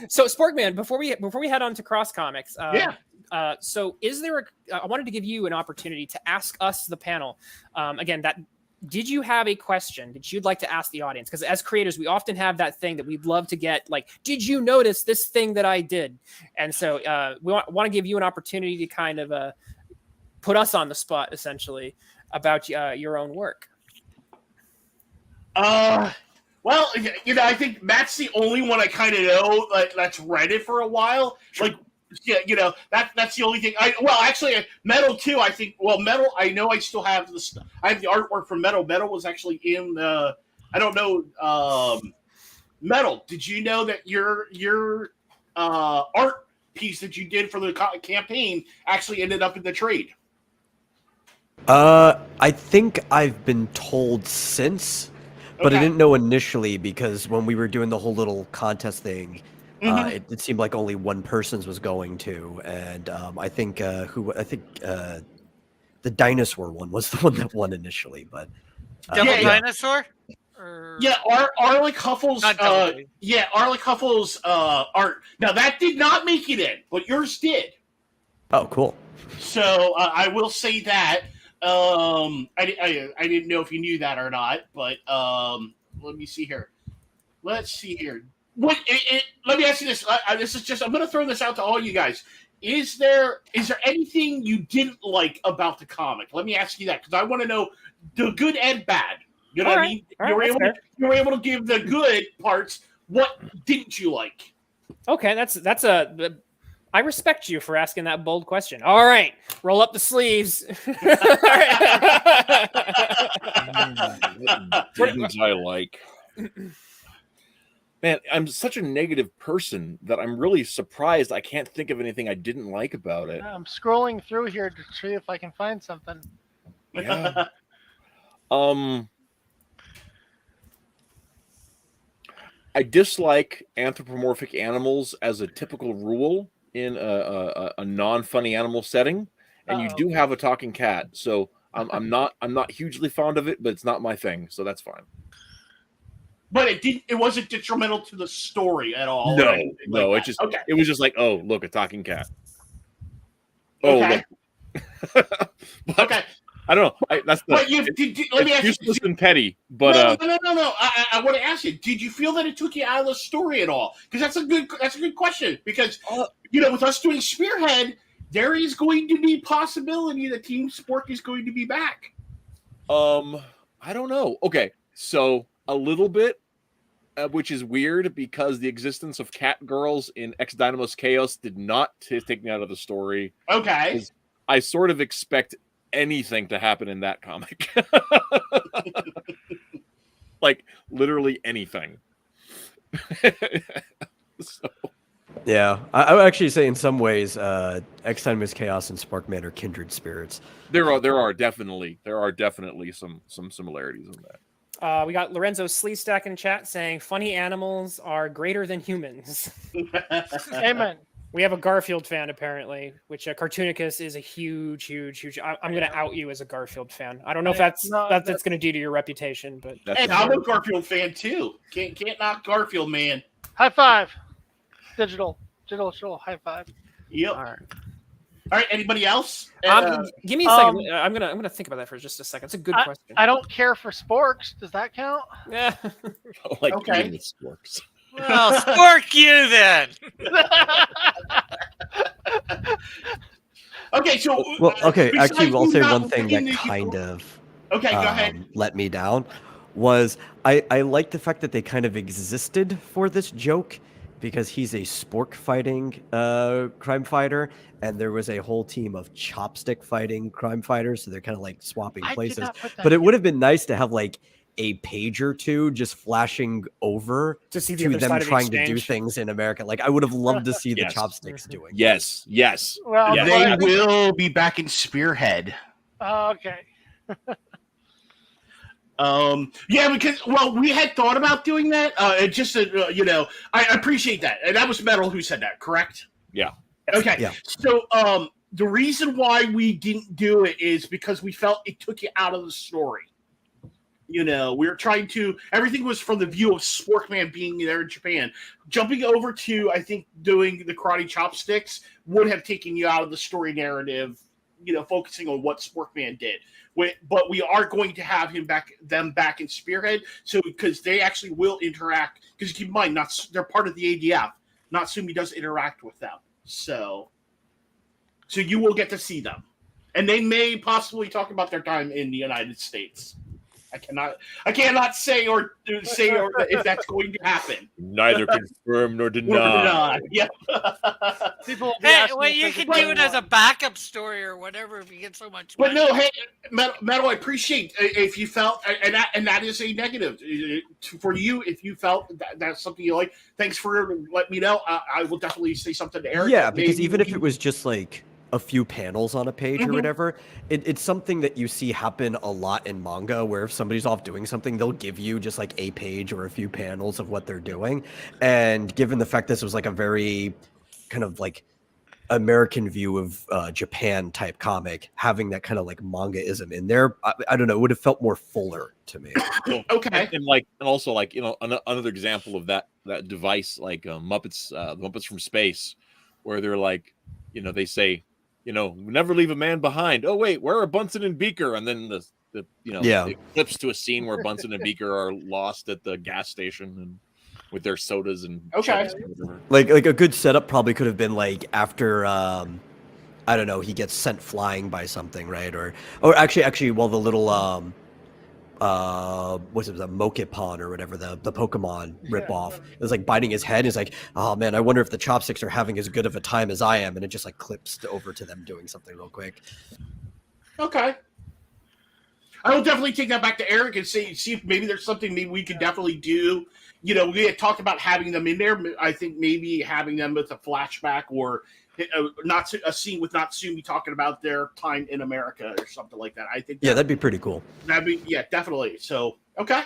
So Sporkman, before we head on to Cross Comics, so is there I wanted to give you an opportunity to ask us, the panel, again, did you have a question that you'd like to ask the audience? Because as creators, we often have that thing that we'd love to get, like, did you notice this thing that I did? And so we want to give you an opportunity to kind of put us on the spot, essentially, about your own work. Well, I think Matt's the only one I kind of know that's read it for a while. Like, yeah, that's the only thing. Actually, Metal too. I think. Well, Metal. I know I still have I have the artwork from Metal. Metal was actually in. I don't know. Metal. Did you know that your art piece that you did for the campaign actually ended up in the trade? I think I've been told since, but I didn't know initially because when we were doing the whole little contest thing, it seemed like only one person's was going to, and I think the dinosaur one was the one that won initially, but Dinosaur. Yeah, Arlick Huffle's Arlick Huffle's art. Now that did not make it in, but yours did. Oh, cool. So I will say that. I didn't know if you knew that or not, but let me see here. Let's see here. Let me ask you this. I'm going to throw this out to all you guys. Is there anything you didn't like about the comic? Let me ask you that because I want to know the good and bad. You know what I mean? You were able to give the good parts. What didn't you like? Okay, that's I respect you for asking that bold question. All right, roll up the sleeves. What didn't I like? Man, I'm such a negative person that I'm really surprised I can't think of anything I didn't like about it. I'm scrolling through here to see if I can find something. Yeah. I dislike anthropomorphic animals as a typical rule in a non-funny animal setting, and you do have a talking cat, so I'm not hugely fond of it, but it's not my thing, so that's fine. But it wasn't detrimental to the story at all. No, like it was just like, oh, look, a talking cat. Okay. Oh, okay. I don't know. Let me ask useless and petty, but no. I want to ask you: did you feel that it took you out of the story at all? Because that's a good question. Because with us doing Spearhead, there is going to be possibility that Team Spork is going to be back. I don't know. Okay, so a little bit, which is weird because the existence of cat girls in X Dynamos Chaos did not take me out of the story. Okay, I sort of expect anything to happen in that comic. Like literally anything. So. Yeah, I would actually say in some ways X Dynamos Chaos and Sparkman are kindred spirits. There are definitely some similarities in that. We got Lorenzo Sleestack in chat saying funny animals are greater than humans. Amen. We have a Garfield fan, apparently, which Cartoonicus is a huge. I'm going to out you as a Garfield fan. I don't know if that's going to do to your reputation, but and I'm a Garfield fan too. Can't knock Garfield, man. High five. Digital high five. Yep. All right. Anybody else? Give me a second. I'm gonna think about that for just a second. It's a good question. I don't care for sporks. Does that count? Yeah. Okay. Sporks. Well, spork you then. Okay, so Well, okay, besides actually, I'll you say not one thing liking that the- kind of Okay, go ahead. let me down was I like the fact that they kind of existed for this joke because he's a spork fighting crime fighter, and there was a whole team of chopstick fighting crime fighters, so they're kind of like swapping I did places. not put that But it would together. have been nice to have like a page or two just flashing over To see the to other them side of the trying to do exchange. things in America. Like I would have loved to see the Yes. chopsticks doing. Yes. Yes. Well, Yes. well, They I think- will be back in Spearhead. Okay. Yeah, because we had thought about doing that. It just I appreciate that, and that was Metal who said that, correct? Yeah. Okay. Yeah. So the reason why we didn't do it is because we felt it took you out of the story. We were trying to. Everything was from the view of Sporkman being there in Japan. Jumping over to, I think, doing the karate chopsticks would have taken you out of the story narrative. Focusing on what Sporkman did. But we are going to have them back in Spearhead, so because they actually will interact. Because keep in mind, they're part of the ADF. Natsumi does interact with them, so you will get to see them, and they may possibly talk about their time in the United States. I cannot say or if that's going to happen. Neither confirm nor deny. Yeah. People will be Hey, asking well, if you there's can part do it as a one. backup story or whatever if you get so much But money. no, hey, Metal, I appreciate if you felt, and that is a negative for you. If you felt that's something you like, thanks for letting me know. I will definitely say something to Eric. Yeah, that because maybe even if we- it was just like a few panels on a page or Mhm. whatever, it's something that you see happen a lot in manga where if somebody's off doing something, they'll give you just like a page or a few panels of what they're doing. And given the fact this was like a very kind of like American view of Japan type comic, having that kind of like manga-ism in there, I don't know, it would have felt more fuller to me. okay. And also another example of that device, like Muppets, the Muppets from Space, where they're like, they say, never leave a man behind. Oh wait, where are Bunsen and Beaker? And then it flips to a scene where Bunsen and Beaker are lost at the gas station and with their sodas and Okay. chips and whatever. Like a good setup probably could have been like after I don't know, he gets sent flying by something, right? Or actually well, the little what's it, the Mokepon or whatever, the Pokemon ripoff. It was like biting his head. He's like, oh man, I wonder if the chopsticks are having as good of a time as I am, and it just like clips over to them doing something real quick. Okay. I will definitely take that back to Eric and see if maybe there's something maybe we could definitely do. We had talked about having them in there. I think maybe having them with a flashback or not a scene with Natsumi talking about their time in America or something like that. I think Yeah, that'd be pretty cool. that'd be definitely. So okay.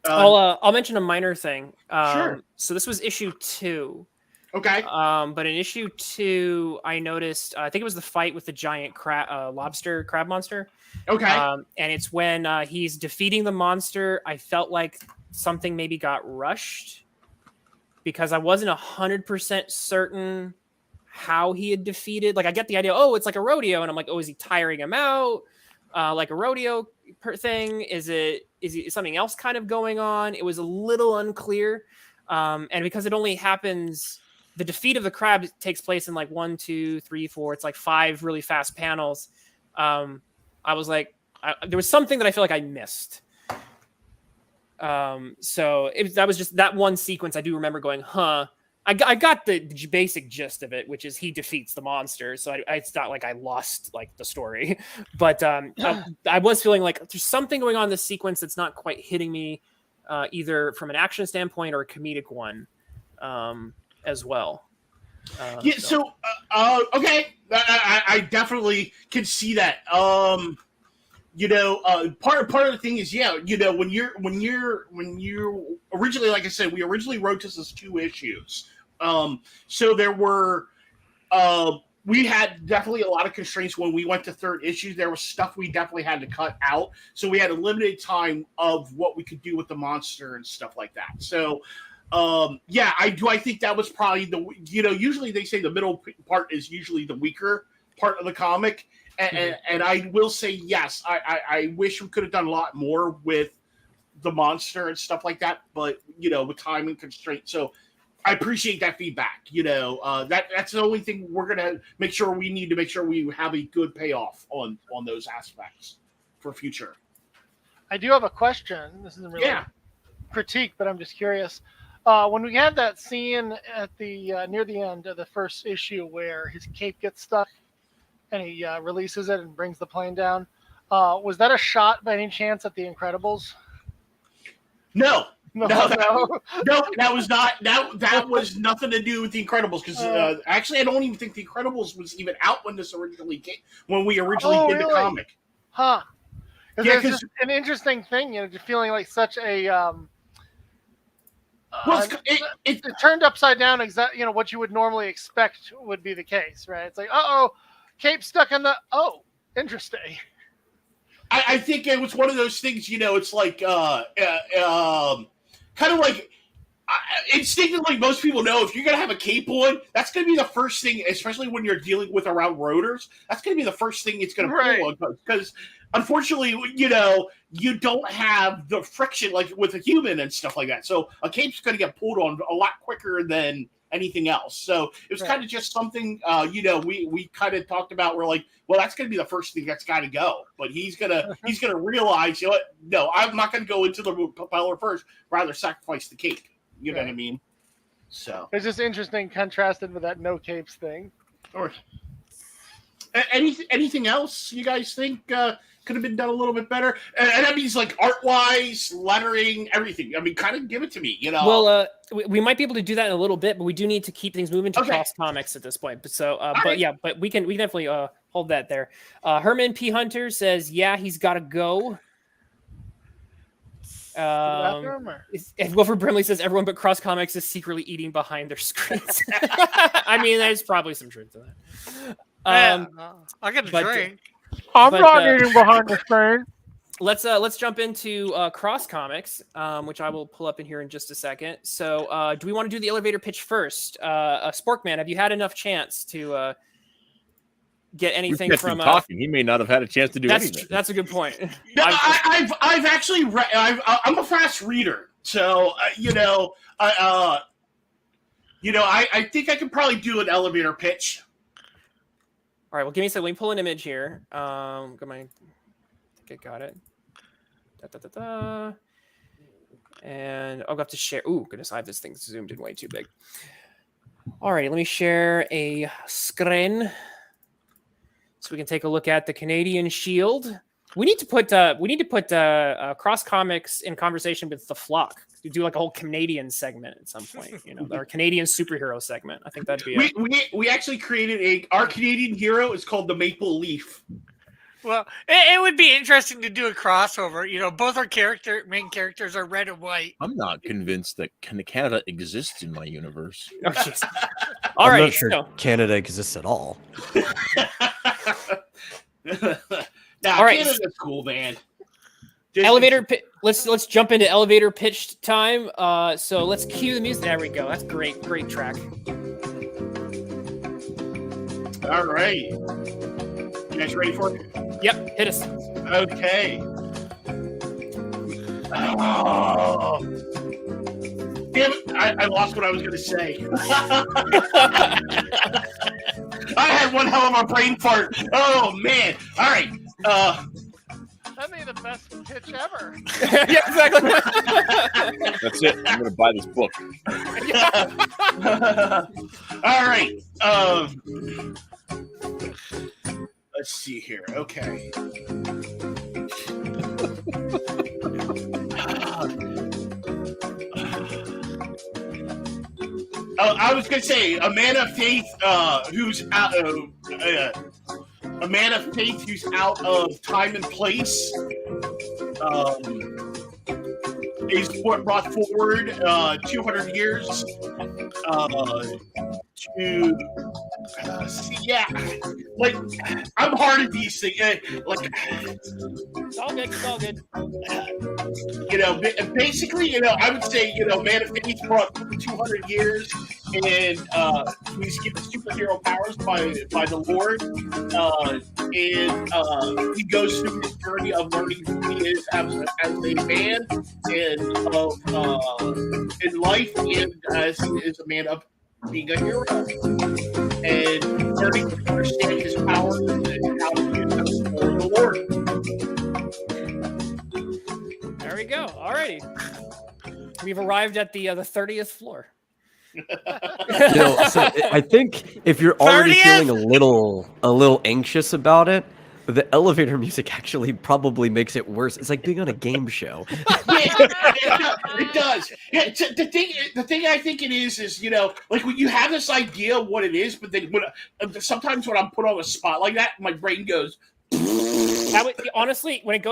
I'll mention a minor thing. Sure. So this was issue 2. Okay. But in issue 2, I noticed, I think it was the fight with the giant lobster crab monster. Okay. And it's when he's defeating the monster. I felt like something maybe got rushed because I wasn't 100% certain how he had defeated. Like I get the idea, oh, it's like a rodeo, and I'm like, oh, is he tiring him out? Like a rodeo thing? Is something else kind of going on? It was a little unclear. And because it only happens, the defeat of the crab takes place in like 1, 2, 3, 4. It's like 5 really fast panels. I was like, there was something that I feel like I missed. So that was just that one sequence. I do remember going, huh. I got the basic gist of it, which is he defeats the monster. So it's not like I lost like the story, but I was feeling like there's something going on in this sequence that's not quite hitting me, either from an action standpoint or a comedic one, as well. Yeah. So okay, I definitely can see that. Part of the thing is, when you're originally, like I said, we originally wrote this as 2 issues. So there were, we had definitely a lot of constraints when we went to 3rd issue. There was stuff we definitely had to cut out. So we had a limited time of what we could do with the monster and stuff like that. So, I think that was probably usually they say the middle part is usually the weaker part of the comic. And I will say, yes, I wish we could have done a lot more with the monster and stuff like that, but with time and constraint. So I appreciate that feedback. That's the only thing we're gonna make sure we need to make sure we have a good payoff on those aspects for future. I do have a question. This isn't really a critique, but I'm just curious. When we have that scene at the near the end of the first issue where his cape gets stuck and he releases it and brings the plane down, was that a shot by any chance at the Incredibles? No, that was not. That was nothing to do with the Incredibles because actually, I don't even think the Incredibles was even out when this originally came. When we originally did the comic, huh? Yeah, it's just an interesting thing, just feeling like such a. It turned upside down. Exactly, what you would normally expect would be the case, right? It's like, cape stuck in the. Oh, interesting. I think it was one of those things. It's like kind of like instinctively, most people know if you're gonna have a cape on, that's gonna be the first thing, especially when you're dealing with around rotors. That's gonna be the first thing it's gonna pull on because. Unfortunately, you don't have the friction like with a human and stuff like that. So a cape's going to get pulled on a lot quicker than anything else. So it was kind of just something, we kind of talked about. We're like, well, that's going to be the first thing that's got to go. But he's gonna realize, no, I'm not going to go into the propeller first. Rather sacrifice the cape. You know what I mean? So it's just interesting contrasted with that no capes thing. Or anything else you guys think? Could have been done a little bit better, and that means like art-wise, lettering, everything. I mean, kind of give it to me, Well, we might be able to do that in a little bit, but we do need to keep things moving to Cross Comics at this point. So, but we can definitely hold that there. Herman P. Hunter says, "Yeah, he's got to go." Wilford Brimley says, "Everyone but Cross Comics is secretly eating behind their screens." I mean, there's probably some truth to that. I got a drink. I'm not eating behind the screen. Let's jump into Cross Comics, which I will pull up in here in just a second. So, do we want to do the elevator pitch first? Sporkman, have you had enough chance to get anything from talking? He may not have had a chance to do anything. That's a good point. No, I've actually read. I'm a fast reader, so I think I can probably do an elevator pitch. All right, well, give me a second. Let me pull an image here. I think I got it. And I'll have to share. Ooh, goodness, I have this thing zoomed in way too big. All right, let me share a screen so we can take a look at the Canadian Shield. We need to put Cross Comics in conversation with the Flock. You do like a whole Canadian segment at some point, our Canadian superhero segment. I think that'd be. We actually created our Canadian hero is called the Maple Leaf. Well, it would be interesting to do a crossover. Both our main characters are red and white. I'm not convinced that Canada exists in my universe. Oh, I'm not sure Canada exists at all. All right, Canada's cool, man. Elevator. Let's jump into elevator pitch time. So let's cue the music. There we go. That's great track. All right, you guys ready for it? Yep, hit us. Okay. Oh. Damn it! I lost what I was going to say. I had one hell of a brain fart. Oh man! All right. That'd be the best pitch ever. Yeah, exactly. That's it. I'm going to buy this book. All right. Let's see here. Okay. I was gonna say a man of faith who's out. A man of faith who's out of time and place is brought forward 200 years to see. Yeah, like I'm hard at these things. It's all good. It's all good. Basically, I would say, man of faith brought 200 years and he's given superhero powers by the Lord, and he goes through his journey of learning who he is as a man and in life, and as he is a man of being a hero, and learning to understand his powers and how to use them for the Lord. There we go. Alrighty. We've arrived at the 30th floor. So I think if you're already 30th? feeling a little anxious about it, the elevator music actually probably makes it worse. It's like being on a game show. It does. Yeah, the thing I think it is like when you have this idea of what it is, but then sometimes when I'm put on a spot like that, my brain goes. That would, honestly, when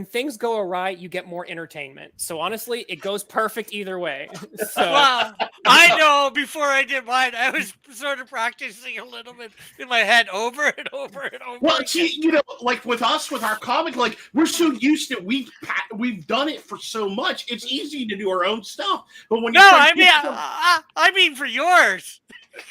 things go awry, you get more entertainment. So honestly, it goes perfect either way. So. Well, I know before I did mine, I was sort of practicing a little bit in my head over and over and over. Well, again. see, like with us, with our comic, like we're so used to we've done it for so much. It's easy to do our own stuff, but when I mean for yours.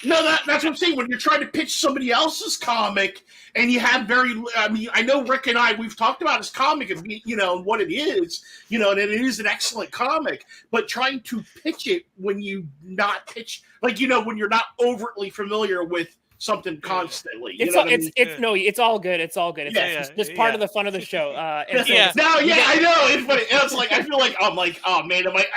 No, that's what I'm saying. When you're trying to pitch somebody else's comic, and you have I know Rick and we've talked about his comic and and what it is, and it is an excellent comic. But trying to pitch it when you not pitch, when you're not overtly familiar with something constantly. It's all good. It's all good. It's just part of the fun of the show. I know. It's funny. It's like I feel like I'm like, oh man, I'm like,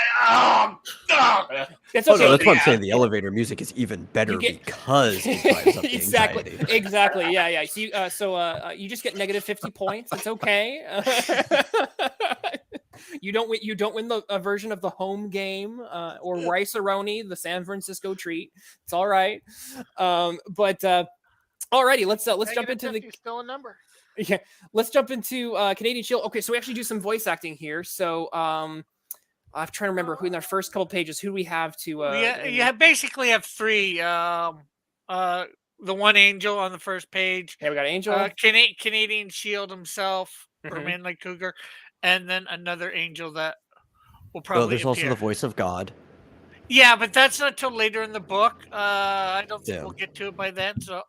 It's okay. No, that's what I'm saying. The elevator music is even better because it drives up the anxiety. Exactly. Yeah. So you just get negative 50 points. It's okay. You don't win the version of the home game or Rice-A-Roni, the San Francisco treat. It's all right. But alrighty, let's jump into the still a number. Yeah, let's jump into Canadian Shield. Okay, so we actually do some voice acting here. So I'm trying to remember who in our first couple pages who we have to. You basically have three. The one Angel on the first page. Yeah, we got Angel, Canadian Shield himself, or Man Like Cougar, and then another Angel that will probably. There's also the voice of God. Yeah, but that's not till later in the book. I don't think we'll get to it by then. So,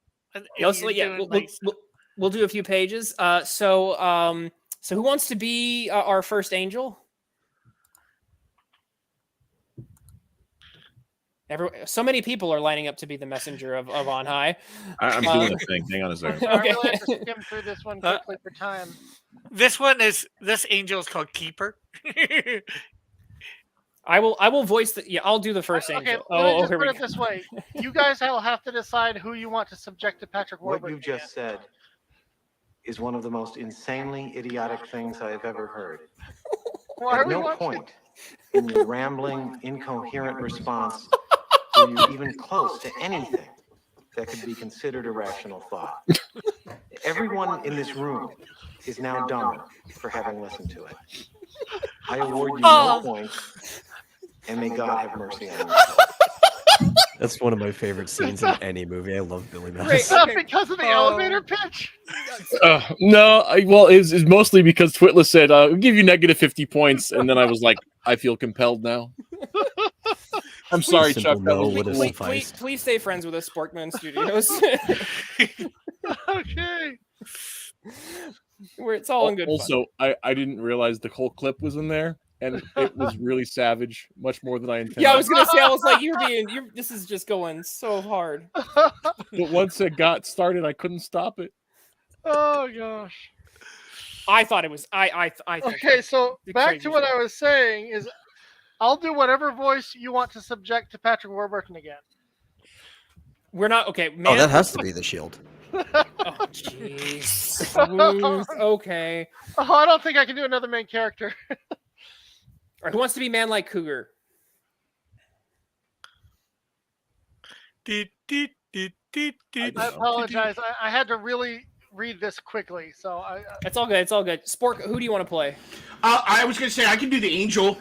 we'll do a few pages. So who wants to be our first Angel? So many people are lining up to be the messenger of on high. I'm doing a thing. Hang on a second. I really have to skim through this one quickly for time. This Angel is called Keeper. I will voice I'll do the first Angel. Let me just put it this way: you guys will have to decide who you want to subject to Patrick Warburton. What you just said is one of the most insanely idiotic things I have ever heard. At no point in your rambling, incoherent response were you even close to anything that could be considered a rational thought. Everyone in this room is now dumber for having listened to it. I award you no points, and may God have mercy on you. That's one of my favorite scenes in any movie. I love Billy Madison. It's not because of the elevator pitch. No, it's mostly because Twitless said, "We'll give you negative 50 points," and then I was like, "I feel compelled now." I'm sorry, Chuck. Please stay friends with us, Sporkman Studios. Okay. Where it's all in good also, fun. I didn't realize the whole clip was in there, and it was really savage, much more than I intended. Yeah, I was gonna say, I was like, this is just going so hard. But once it got started, I couldn't stop it. Oh gosh. I thought it was. I okay, so back to what I was saying is, I'll do whatever voice you want to subject to Patrick Warburton again. We're not okay. Man. Oh, that has to be the Shield. Oh, jeez. Okay. Oh, I don't think I can do another main character. Or who wants to be Man Like Cougar? I apologize. I had to really read this quickly, so It's all good. It's all good. Spork, who do you want to play? I was going to say I can do the Angel.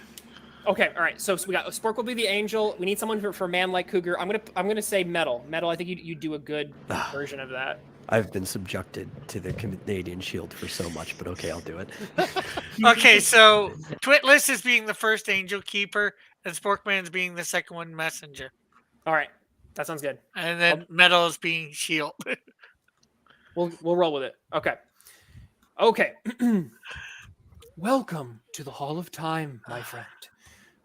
Okay, all right. So we got Spork will be the Angel. We need someone for Man Like Cougar. I'm gonna say Metal. Metal. I think you do a good version of that. I've been subjected to the Canadian Shield for so much, but okay, I'll do it. Okay, so Twitless is being the first Angel Keeper, and Sporkman's being the second one, Messenger. All right, that sounds good. And then metal is being shield. We'll roll with it. Okay. Welcome to the Hall of Time, my friend.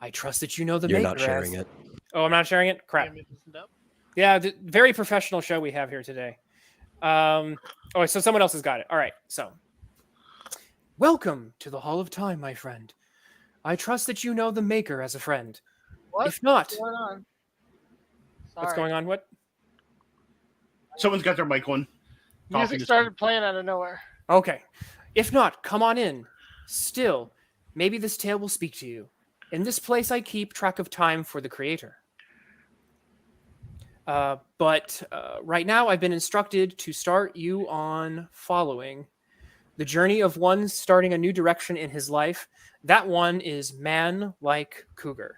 I trust that you know the You're maker not sharing as... it. Oh, I'm not sharing it? Crap. Yeah, very professional show we have here today. Oh, so someone else has got it. All right, so. Welcome to the Hall of Time, my friend. I trust that you know the maker as a friend. What? If not... What's going on? What's going on? What? Someone's got their mic on. Music started playing out of nowhere. Okay. If not, come on in. Still, maybe this tale will speak to you. In this place I keep track of time for the creator. But right now I've been instructed to start you on following the journey of one starting a new direction in his life. That one is man like Cougar.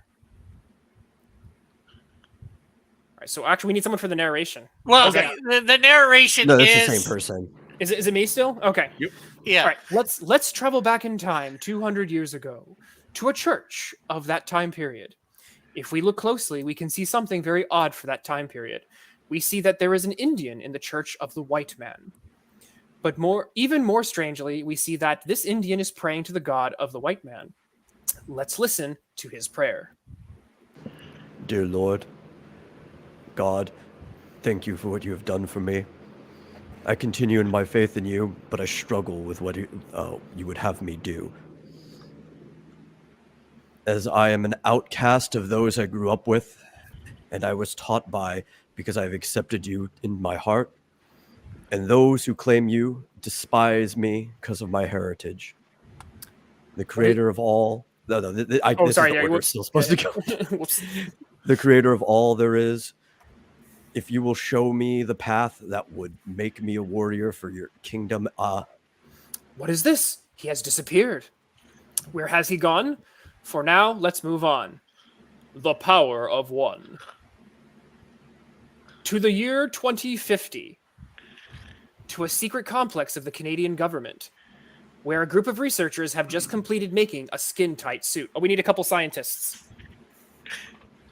All right, so actually we need someone for the narration. Well, Okay. the narration No, that's is the same person. Is it me still? Okay. Yep. Yeah. All right, let's travel back in time 200 years ago to a church of that time period. If we look closely, we can see something very odd for that time period. We see that there is an Indian in the church of the white man. But even more strangely, we see that this Indian is praying to the god of the white man. Let's listen to his prayer. Dear Lord, God, thank you for what you have done for me. I continue in my faith in you, but I struggle with what you would have me do. As I am an outcast of those I grew up with, and I was taught by because I have accepted you in my heart, and those who claim you despise me because of my heritage. The creator of all... No, this is the order it's still supposed to go. The creator of all there is, if you will show me the path that would make me a warrior for your kingdom, What is this? He has disappeared. Where has he gone? For now, let's move on. The power of one. To the year 2050. To a secret complex of the Canadian government, where a group of researchers have just completed making a skin-tight suit. Oh, we need a couple scientists.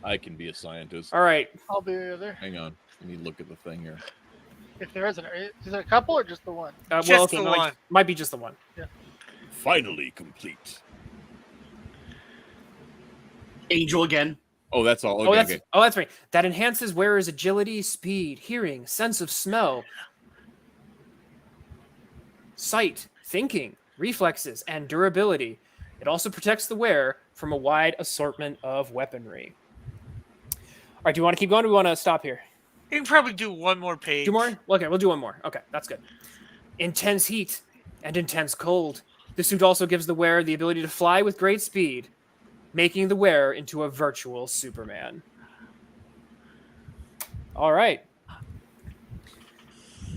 I can be a scientist. All right. I'll be the other. Hang on. Let me look at the thing here. If there isn't, is it a couple or just the one? Just the one. Might be just the one. Yeah. Finally complete. Angel again. Oh, that's all. Okay, that's right. That enhances wearer's agility, speed, hearing, sense of smell, sight, thinking, reflexes, and durability. It also protects the wearer from a wide assortment of weaponry. All right, do you want to keep going or do we want to stop here? You can probably do one more page. Two more? Okay, we'll do one more. Okay, that's good. Intense heat and intense cold. The suit also gives the wearer the ability to fly with great speed, making the wearer into a virtual Superman. All right.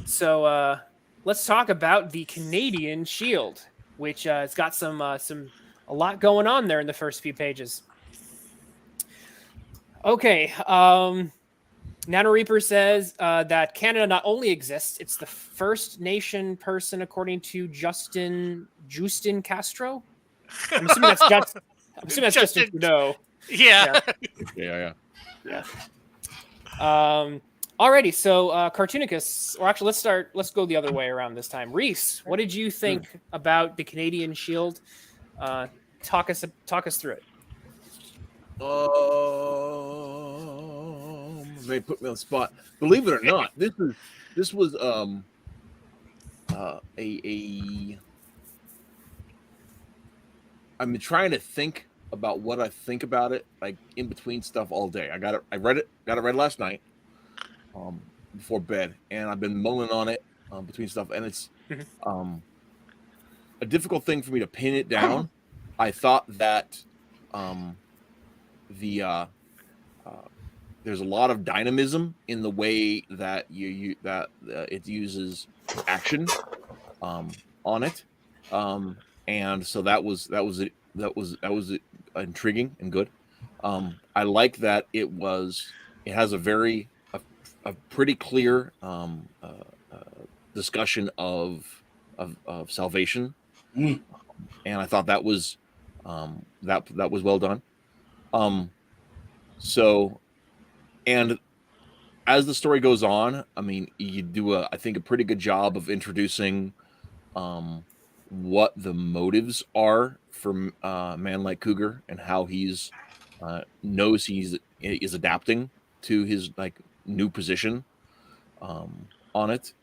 So let's talk about the Canadian Shield, which it's got a lot going on there in the first few pages. Okay. Nano Reaper says that Canada not only exists, it's the First Nation person, according to Justin Castro. I'm assuming that's Justin Trudeau. Yeah. Yeah. Alrighty, so Cartoonicus, or actually let's go the other way around this time. Reese, what did you think about the Canadian Shield? Talk us through it. They put me on the spot. Believe it or not, this was I've been trying to think about what I think about it, like in between stuff all day. I read it last night, before bed, and I've been mulling on it between stuff, and it's a difficult thing for me to pin it down. I thought that there's a lot of dynamism in the way that it uses action on it, and so that was intriguing and good. I like that it has a pretty clear discussion of salvation, and I thought that was well done. So And as the story goes on, I mean, you do I think a pretty good job of introducing what the motives are for a man like Cougar and how he's knows he's is adapting to his like new position on it.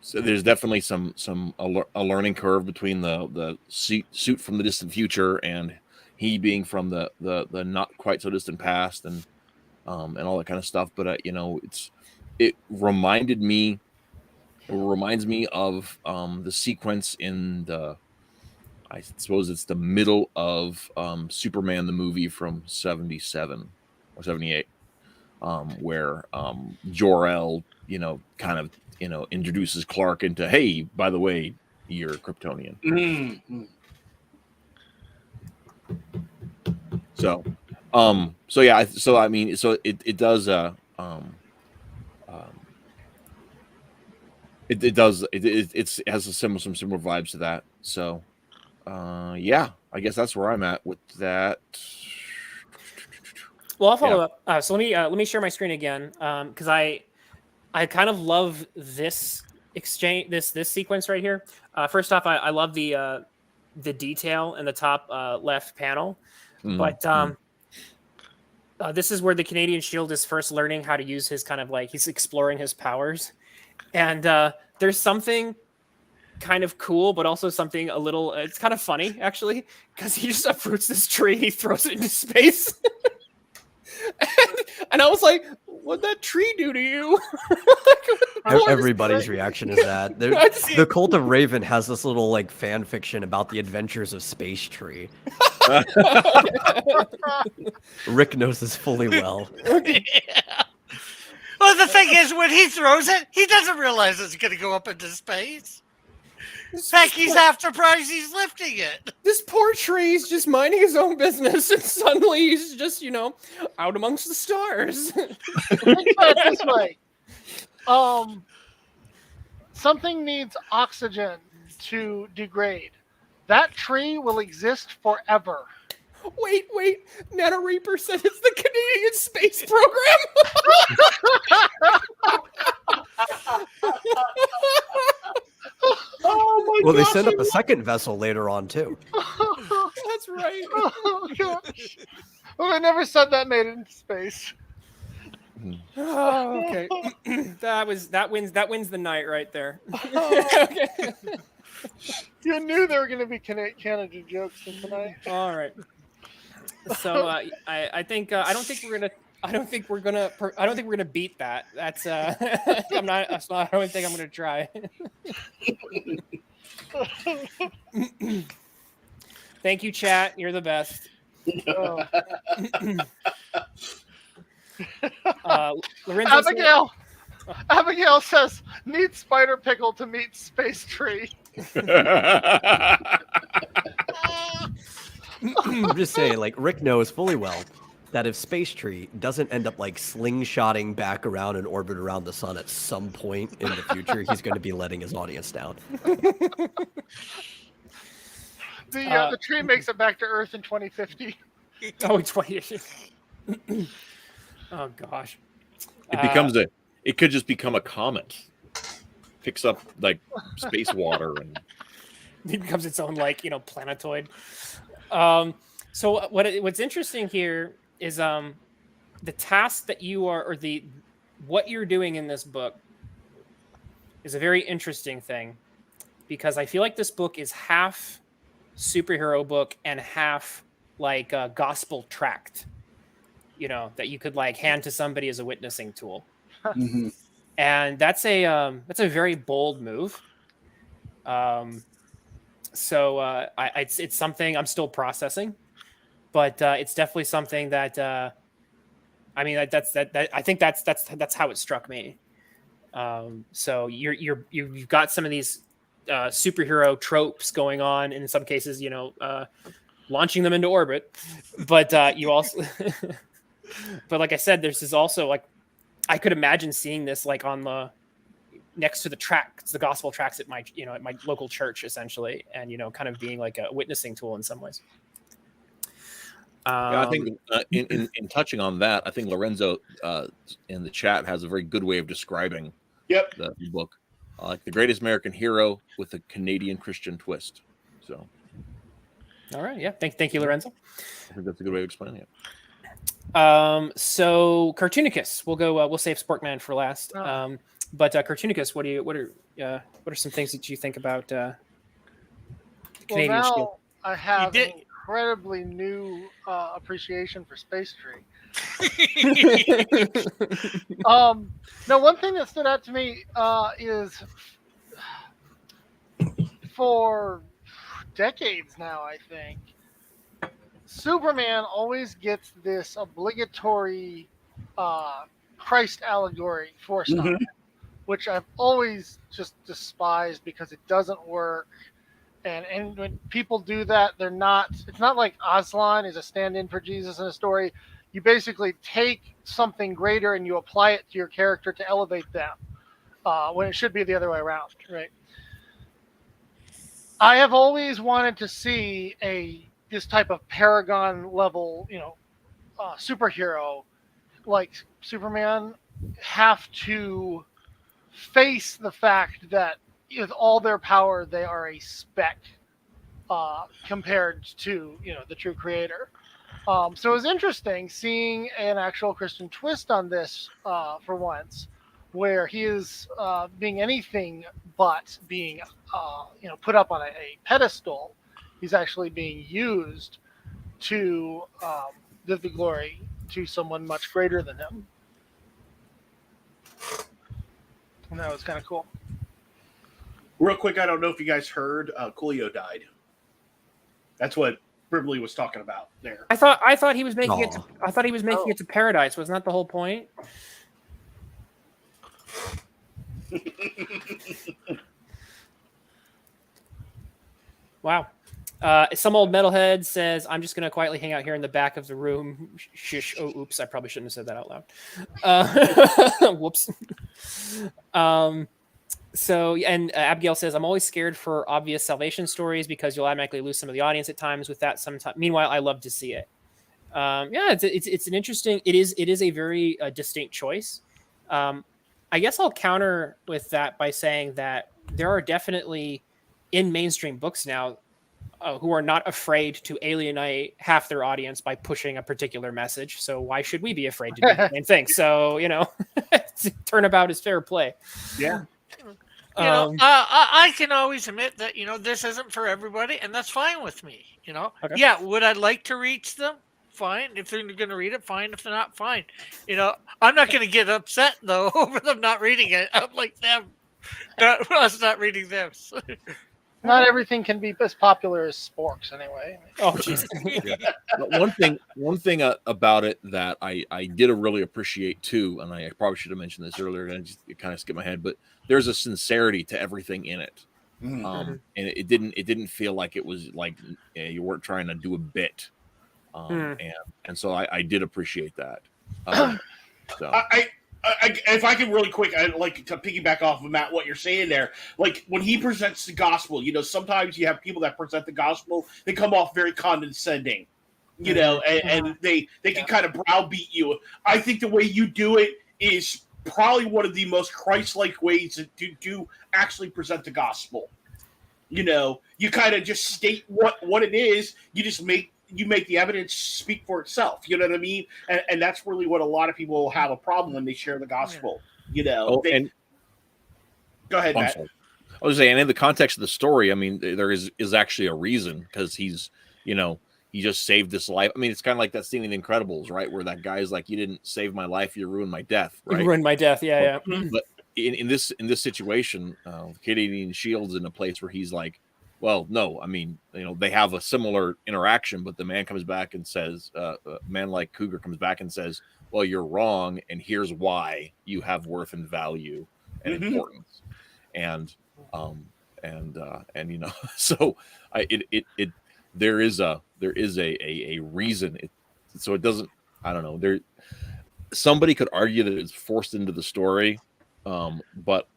So there's definitely a learning curve between the suit from the distant future and he being from the not quite so distant past and all that kind of stuff. But it reminds me of the sequence in I suppose it's the middle of Superman the movie from 77 or 78, where Jor-El kind of introduces Clark into, hey, by the way, you're Kryptonian. Mm-hmm. So yeah, so I mean, so it does it does it has some similar vibes to that. So yeah, I guess that's where I'm at with that. Well, I'll follow up. So let me share my screen again, because I kind of love this exchange, this sequence right here. First off, I love the detail in the top left panel, but this is where the Canadian Shield is first learning how to use his kind of like he's exploring his powers, and there's something kind of cool, but also something a little. It's kind of funny actually, because he just uproots this tree, he throws it into space. And I was like, what'd that tree do to you? Everybody's reaction is that. The Cult of Raven has this little like fan fiction about the adventures of Space Tree. Rick knows this fully well. Yeah. Well, the thing is, when he throws it, he doesn't realize it's going to go up into space. Heck, he's half surprised he's lifting it. This poor tree's just minding his own business, and suddenly he's just, out amongst the stars. Think about it this way. Something needs oxygen to degrade. That tree will exist forever. Wait. Nana Reaper said it's the Canadian Space Program. Oh my Well, they send up a second vessel later on too. That's right. Oh gosh. Well, they never said that made it into space. Oh, okay. that wins the night right there. Okay. You knew there were going to be Canada jokes in tonight. All right. So I think I don't think we're gonna beat that. That's I don't think I'm gonna try. Thank you, chat. You're the best. Abigail says, need Spider Pickle to meet Space Tree. I'm just saying, like, Rick knows fully well that if Space Tree doesn't end up like slingshotting back around in orbit around the sun at some point in the future, he's going to be letting his audience down. The tree makes it back to Earth in 2050. Oh, 20. Oh gosh. It could just become a comet. Picks up like space water and it becomes its own planetoid. So what's interesting here is the task that you are, or what you're doing in this book is a very interesting thing, because I feel like this book is half superhero book and half like a gospel tract, that you could like hand to somebody as a witnessing tool. Mm-hmm. And that's a very bold move. So it's something I'm still processing, but it's definitely something that I think that's how it struck me. So you've got some of these superhero tropes going on, and in some cases, launching them into orbit, but you also, but like I said, there's this also like I could imagine seeing this like on the next to the tracks, the gospel tracks at my local church, essentially, and kind of being like a witnessing tool in some ways. Yeah, I think in touching on that, I think Lorenzo in the chat has a very good way of describing Yep. the book, like the greatest American hero with a Canadian Christian twist. So, all right, yeah, thank you, Lorenzo. I think that's a good way of explaining it. So Cartoonicus, we'll save Sporkman for last. Oh. But Cartoonicus, what are some things that you think about Well, Canadian now Shield? I have did- an incredibly new appreciation for Space Tree. No, one thing that stood out to me is for decades now, I think, Superman always gets this obligatory Christ allegory forced on him, which I've always just despised because it doesn't work. And when people do that, it's not like Aslan is a stand-in for Jesus in a story. You basically take something greater and you apply it to your character to elevate them, when it should be the other way around, right? I have always wanted to see this type of Paragon level, superhero like Superman have to face the fact that with all their power, they are a speck compared to the true creator. So it was interesting seeing an actual Christian twist on this for once, where he is being anything but being put up on a pedestal. He's actually being used to give the glory to someone much greater than him. And that was kind of cool. Real quick, I don't know if you guys heard, Coolio died. That's what Bribbley was talking about there. I thought he was making it. Aw. I thought he was making it to paradise. Wasn't that the whole point? Wow. Some old metalhead says, "I'm just going to quietly hang out here in the back of the room." Shush. Oh, oops. I probably shouldn't have said that out loud. Whoops. So, and Abigail says, "I'm always scared for obvious salvation stories because you'll automatically lose some of the audience at times with that. Sometimes, meanwhile, I love to see it." Yeah, it's an interesting. It is a very distinct choice. I guess I'll counter with that by saying that there are definitely in mainstream books now who are not afraid to alienate half their audience by pushing a particular message. So why should we be afraid to do the same thing? So, turnabout is fair play. Yeah. I can always admit that this isn't for everybody, and that's fine with me. Okay. Yeah, would I like to reach them? Fine. If they're going to read it, fine. If they're not, fine. I'm not going to get upset though over them not reading it. I'm like them, us not reading them. Not everything can be as popular as sporks, anyway. Oh, jeez. One thing about it that I did really appreciate too, and I probably should have mentioned this earlier, and it kind of skipped my head, but there's a sincerity to everything in it, and it didn't feel like it was like you weren't trying to do a bit, and so I did appreciate that. So. If I can really quick, I'd like to piggyback off of Matt, what you're saying there. Like when he presents the gospel, sometimes you have people that present the gospel, they come off very condescending, and they can kind of browbeat you. I think the way you do it is probably one of the most Christ-like ways to do actually present the gospel. You kind of just state what it is. You make the evidence speak for itself. You know what I mean? And that's really what a lot of people have a problem when they share the gospel. Go ahead, Matt. I was saying, in the context of the story, I mean, there is actually a reason, because he's, he just saved this life. I mean, it's kind of like that scene in The Incredibles, right? Where that guy's like, "You didn't save my life, you ruined my death." Right? You ruined my death. Yeah, yeah. But in this situation, Canadian Shield's in a place where he's like, well, no, I mean, they have a similar interaction, but the man comes back and says, a man like Cougar comes back and says, "Well, you're wrong, and here's why you have worth and value and importance." And so there is a reason. So it doesn't. I don't know. Somebody could argue that it's forced into the story, but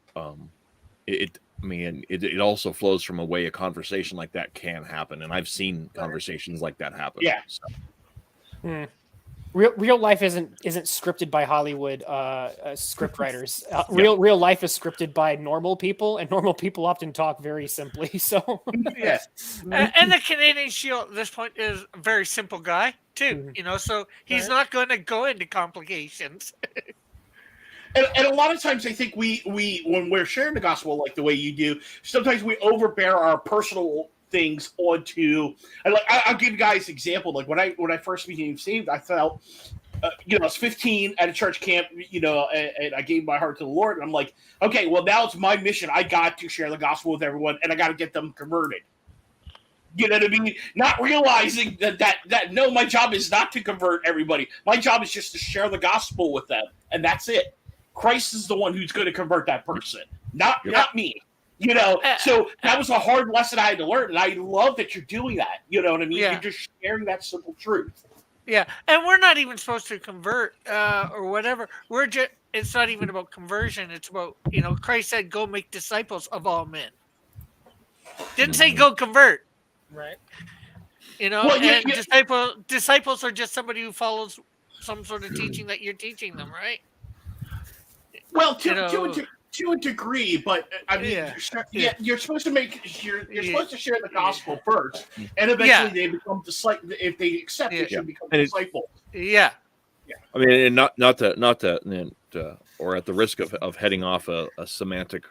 it also flows from a way a conversation like that can happen, and I've seen conversations like that happen. Yeah. So. Real life isn't scripted by Hollywood script writers. Real life is scripted by normal people, and normal people often talk very simply. So Yeah. And the Canadian Shield at this point is a very simple guy too. So he's not going to go into complications. And a lot of times I think we when we're sharing the gospel like the way you do, sometimes we overbear our personal things onto. And like I'll give you guys an example. Like when I first became saved, I felt, I was 15 at a church camp, and I gave my heart to the Lord. And I'm like, okay, well now it's my mission. I got to share the gospel with everyone, and I got to get them converted. You know what I mean? Not realizing that no, my job is not to convert everybody. My job is just to share the gospel with them, and that's it. Christ is the one who's going to convert that person, not me. So that was a hard lesson I had to learn, and I love that you're doing that. You know what I mean? Yeah. You're just sharing that simple truth. Yeah, and we're not even supposed to convert or whatever. It's not even about conversion. It's about, Christ said, "Go make disciples of all men." Didn't say go convert. right. Disciples are just somebody who follows some sort of teaching that you're teaching them, right? Well, to a degree, but I mean, you're supposed to supposed to share the gospel first, and eventually they become disciples. If they accept it, you become a disciple. Yeah. I mean, and not to, or at the risk of heading off a semantic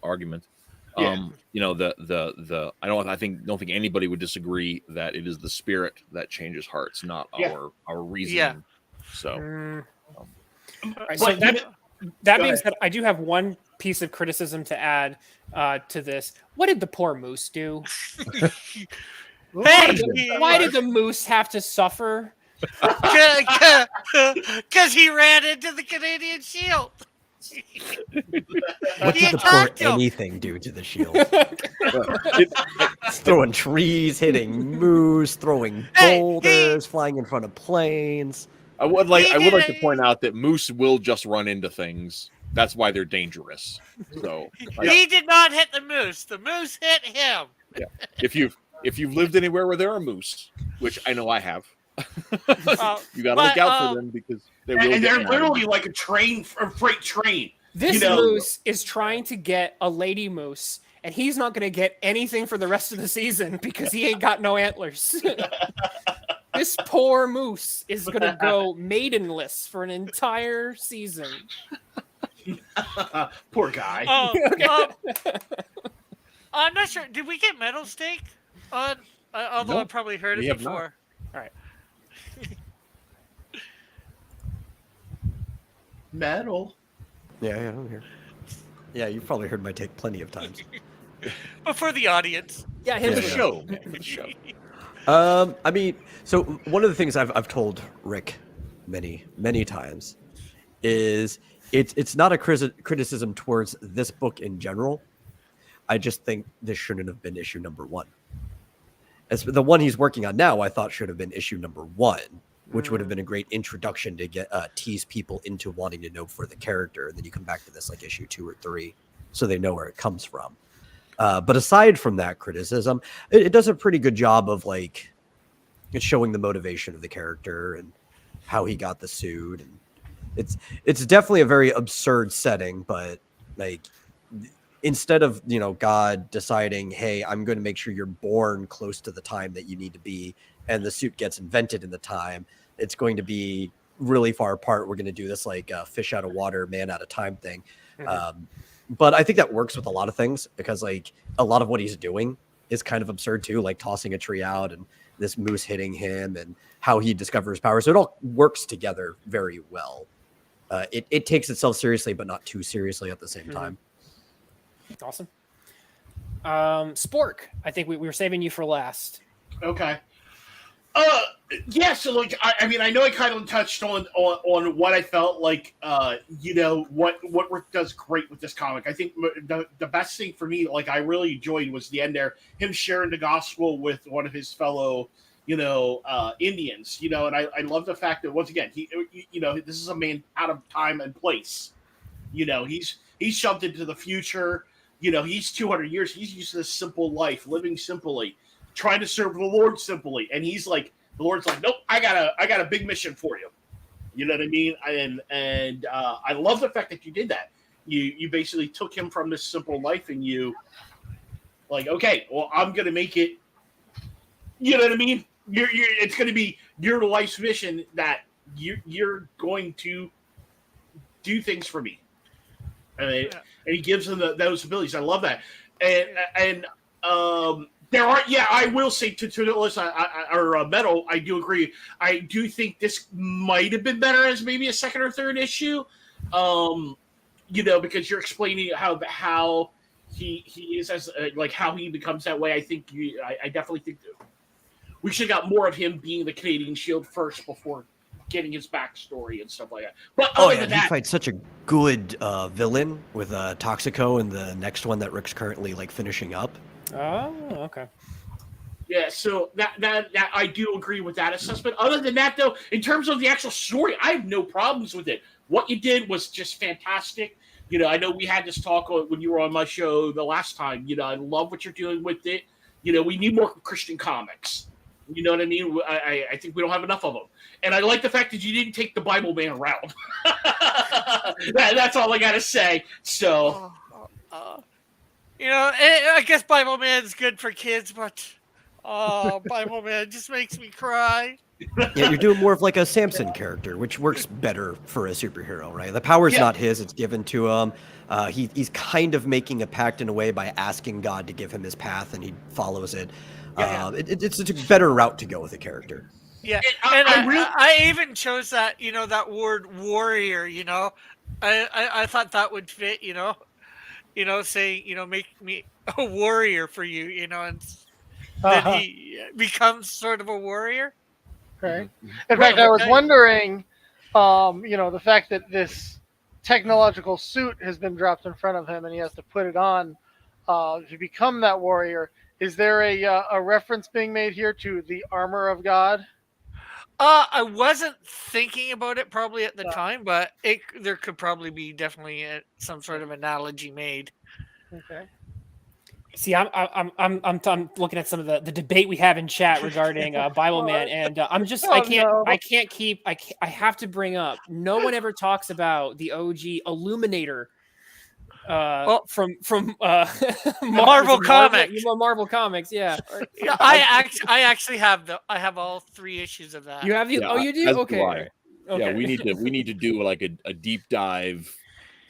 argument. I don't think anybody would disagree that it is the Spirit that changes hearts, not our reasoning. Yeah. So, So that being said, I do have one piece of criticism to add to this. What did the poor moose do? Why did the moose have to suffer? Because he ran into the Canadian Shield. What did the poor anything do to the shield? Throwing trees, hitting moose, throwing boulders, flying in front of planes. I would like to point out that moose will just run into things. That's why they're dangerous. So he did not hit the moose. The moose hit him. Yeah. If you've lived anywhere where there are moose, which I know I have, you got to look out for them because they're literally like a freight train. This moose is trying to get a lady moose, and he's not going to get anything for the rest of the season because he ain't got no antlers. This poor moose is going to go maidenless for an entire season. Poor guy. I'm not sure. Did we get Metal Steak on? Although I probably heard it before. All right. Metal. Yeah, I'm here. Yeah, you've probably heard my take plenty of times. But for the audience. Yeah, for the show. I mean, so one of the things I've told Rick many times is it's not a criticism towards this book in general. I just think this shouldn't have been issue number 1. As the one he's working on now, I thought should have been issue number 1, which would have been a great introduction to get tease people into wanting to know for the character, and then you come back to this like issue 2 or 3, so they know where it comes from. But aside from that criticism, it does a pretty good job of like it's showing the motivation of the character and how he got the suit, and it's definitely a very absurd setting. But like instead of God deciding, hey, I'm going to make sure you're born close to the time that you need to be, and the suit gets invented in the time, it's going to be really far apart. We're going to do this like fish out of water, man out of time thing. But I think that works with a lot of things because like a lot of what he's doing is kind of absurd too, like tossing a tree out and this moose hitting him and how he discovers power. So it all works together very well. It takes itself seriously, but not too seriously at the same time. Awesome. Spork, I think we were saving you for last. Okay. Yeah, so like I mean I know I kind of touched on what I felt like what Rick does great with this comic. I think the best thing for me, like I really enjoyed, was the end there, him sharing the gospel with one of his fellow Indians, and I love the fact that once again he this is a man out of time and place. He's shoved into the future. He's 200 years. He's used to this simple life, living simply, trying to serve the Lord simply. And he's like, The Lord's like, nope, I got a big mission for you. You know what I mean? And I love the fact that you did that. You basically took him from this simple life, and you like, okay, well, I'm gonna make it. You know what I mean? It's gonna be your life's mission that you're going to do things for me. And he gives them those abilities. I love that. And there are, I will say to Alyssa or Metal, I do agree. I do think this might have been better as maybe a second or third issue. Because you're explaining how he is as like how he becomes that way. I think I definitely think that we should have got more of him being the Canadian Shield first before getting his backstory and stuff like that. But he fights such a good villain with Toxico in the next one that Rick's currently like finishing up. Oh, okay. Yeah, so that I do agree with that assessment. Other than that, though, in terms of the actual story, I have no problems with it. What you did was just fantastic. I know we had this talk when you were on my show the last time. I love what you're doing with it. We need more Christian comics. You know what I mean? I think we don't have enough of them. And I like the fact that you didn't take the Bible Man around. That's all I got to say. So, I guess Bible Man's good for kids, but Bible Man just makes me cry. Yeah, you're doing more of like a Samson character, which works better for a superhero, right? The power's not his, it's given to him. He's kind of making a pact in a way by asking God to give him his path, and he follows it. It's a better route to go with a character. Yeah, and I even chose that, that word warrior, I thought that would fit, saying, make me a warrior for you, and then he becomes sort of a warrior. Right. In fact, I was wondering, the fact that this technological suit has been dropped in front of him and he has to put it on to become that warrior. Is there a reference being made here to the armor of God? I wasn't thinking about it probably at the time, but there could probably be definitely some sort of analogy made. Okay. See, I'm looking at some of the debate we have in chat regarding Bible Man, and I have to bring up. No one ever talks about the OG Illuminator. From Marvel Comics. Marvel Comics, yeah. I actually have I have all 3 issues of that. You have the? Oh, you do? Okay. Yeah, we need to do like a deep dive,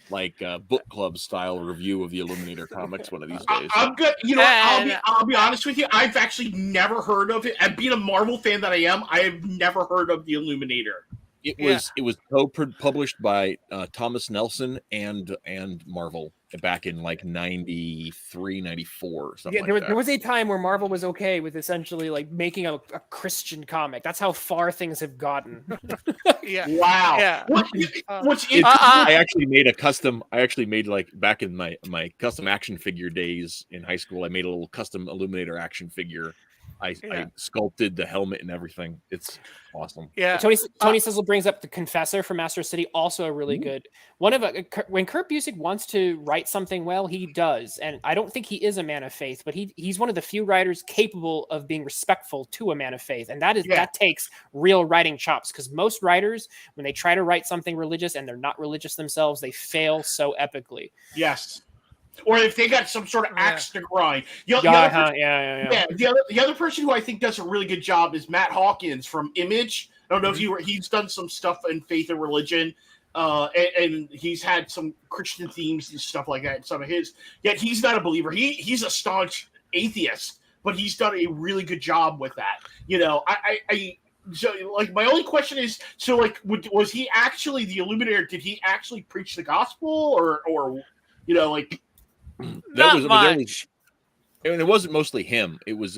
like book club style review of the Illuminator comics one of these days. I'm good. I'll be honest with you. I've actually never heard of it. And being a Marvel fan that I am, I have never heard of the Illuminator. It was co-published by Thomas Nelson and Marvel back in like 93, 94 or something like that. There was a time where Marvel was okay with essentially like making a Christian comic. That's how far things have gotten. Yeah. Wow. Yeah. I actually made like back in my custom action figure days in high school, I made a little custom Illuminator action figure. I sculpted the helmet and everything. It's awesome. Yeah. Tony Sizzle brings up the Confessor from Master City, also a really good one. When Kurt Busiek wants to write something well, he does, and I don't think he is a man of faith, but he's one of the few writers capable of being respectful to a man of faith, and that takes real writing chops. Because most writers, when they try to write something religious and they're not religious themselves, they fail so epically. Yes. Or if they got some sort of axe to grind. The other person who I think does a really good job is Matt Hawkins from Image. I don't know if he's done some stuff in faith and religion, and he's had some Christian themes and stuff like that in some of his. Yet he's not a believer. He's a staunch atheist, but he's done a really good job with that. So, like, my only question is, so, like, was he actually the Illuminator? Did he actually preach the gospel, or like? Not much. It wasn't mostly him. It was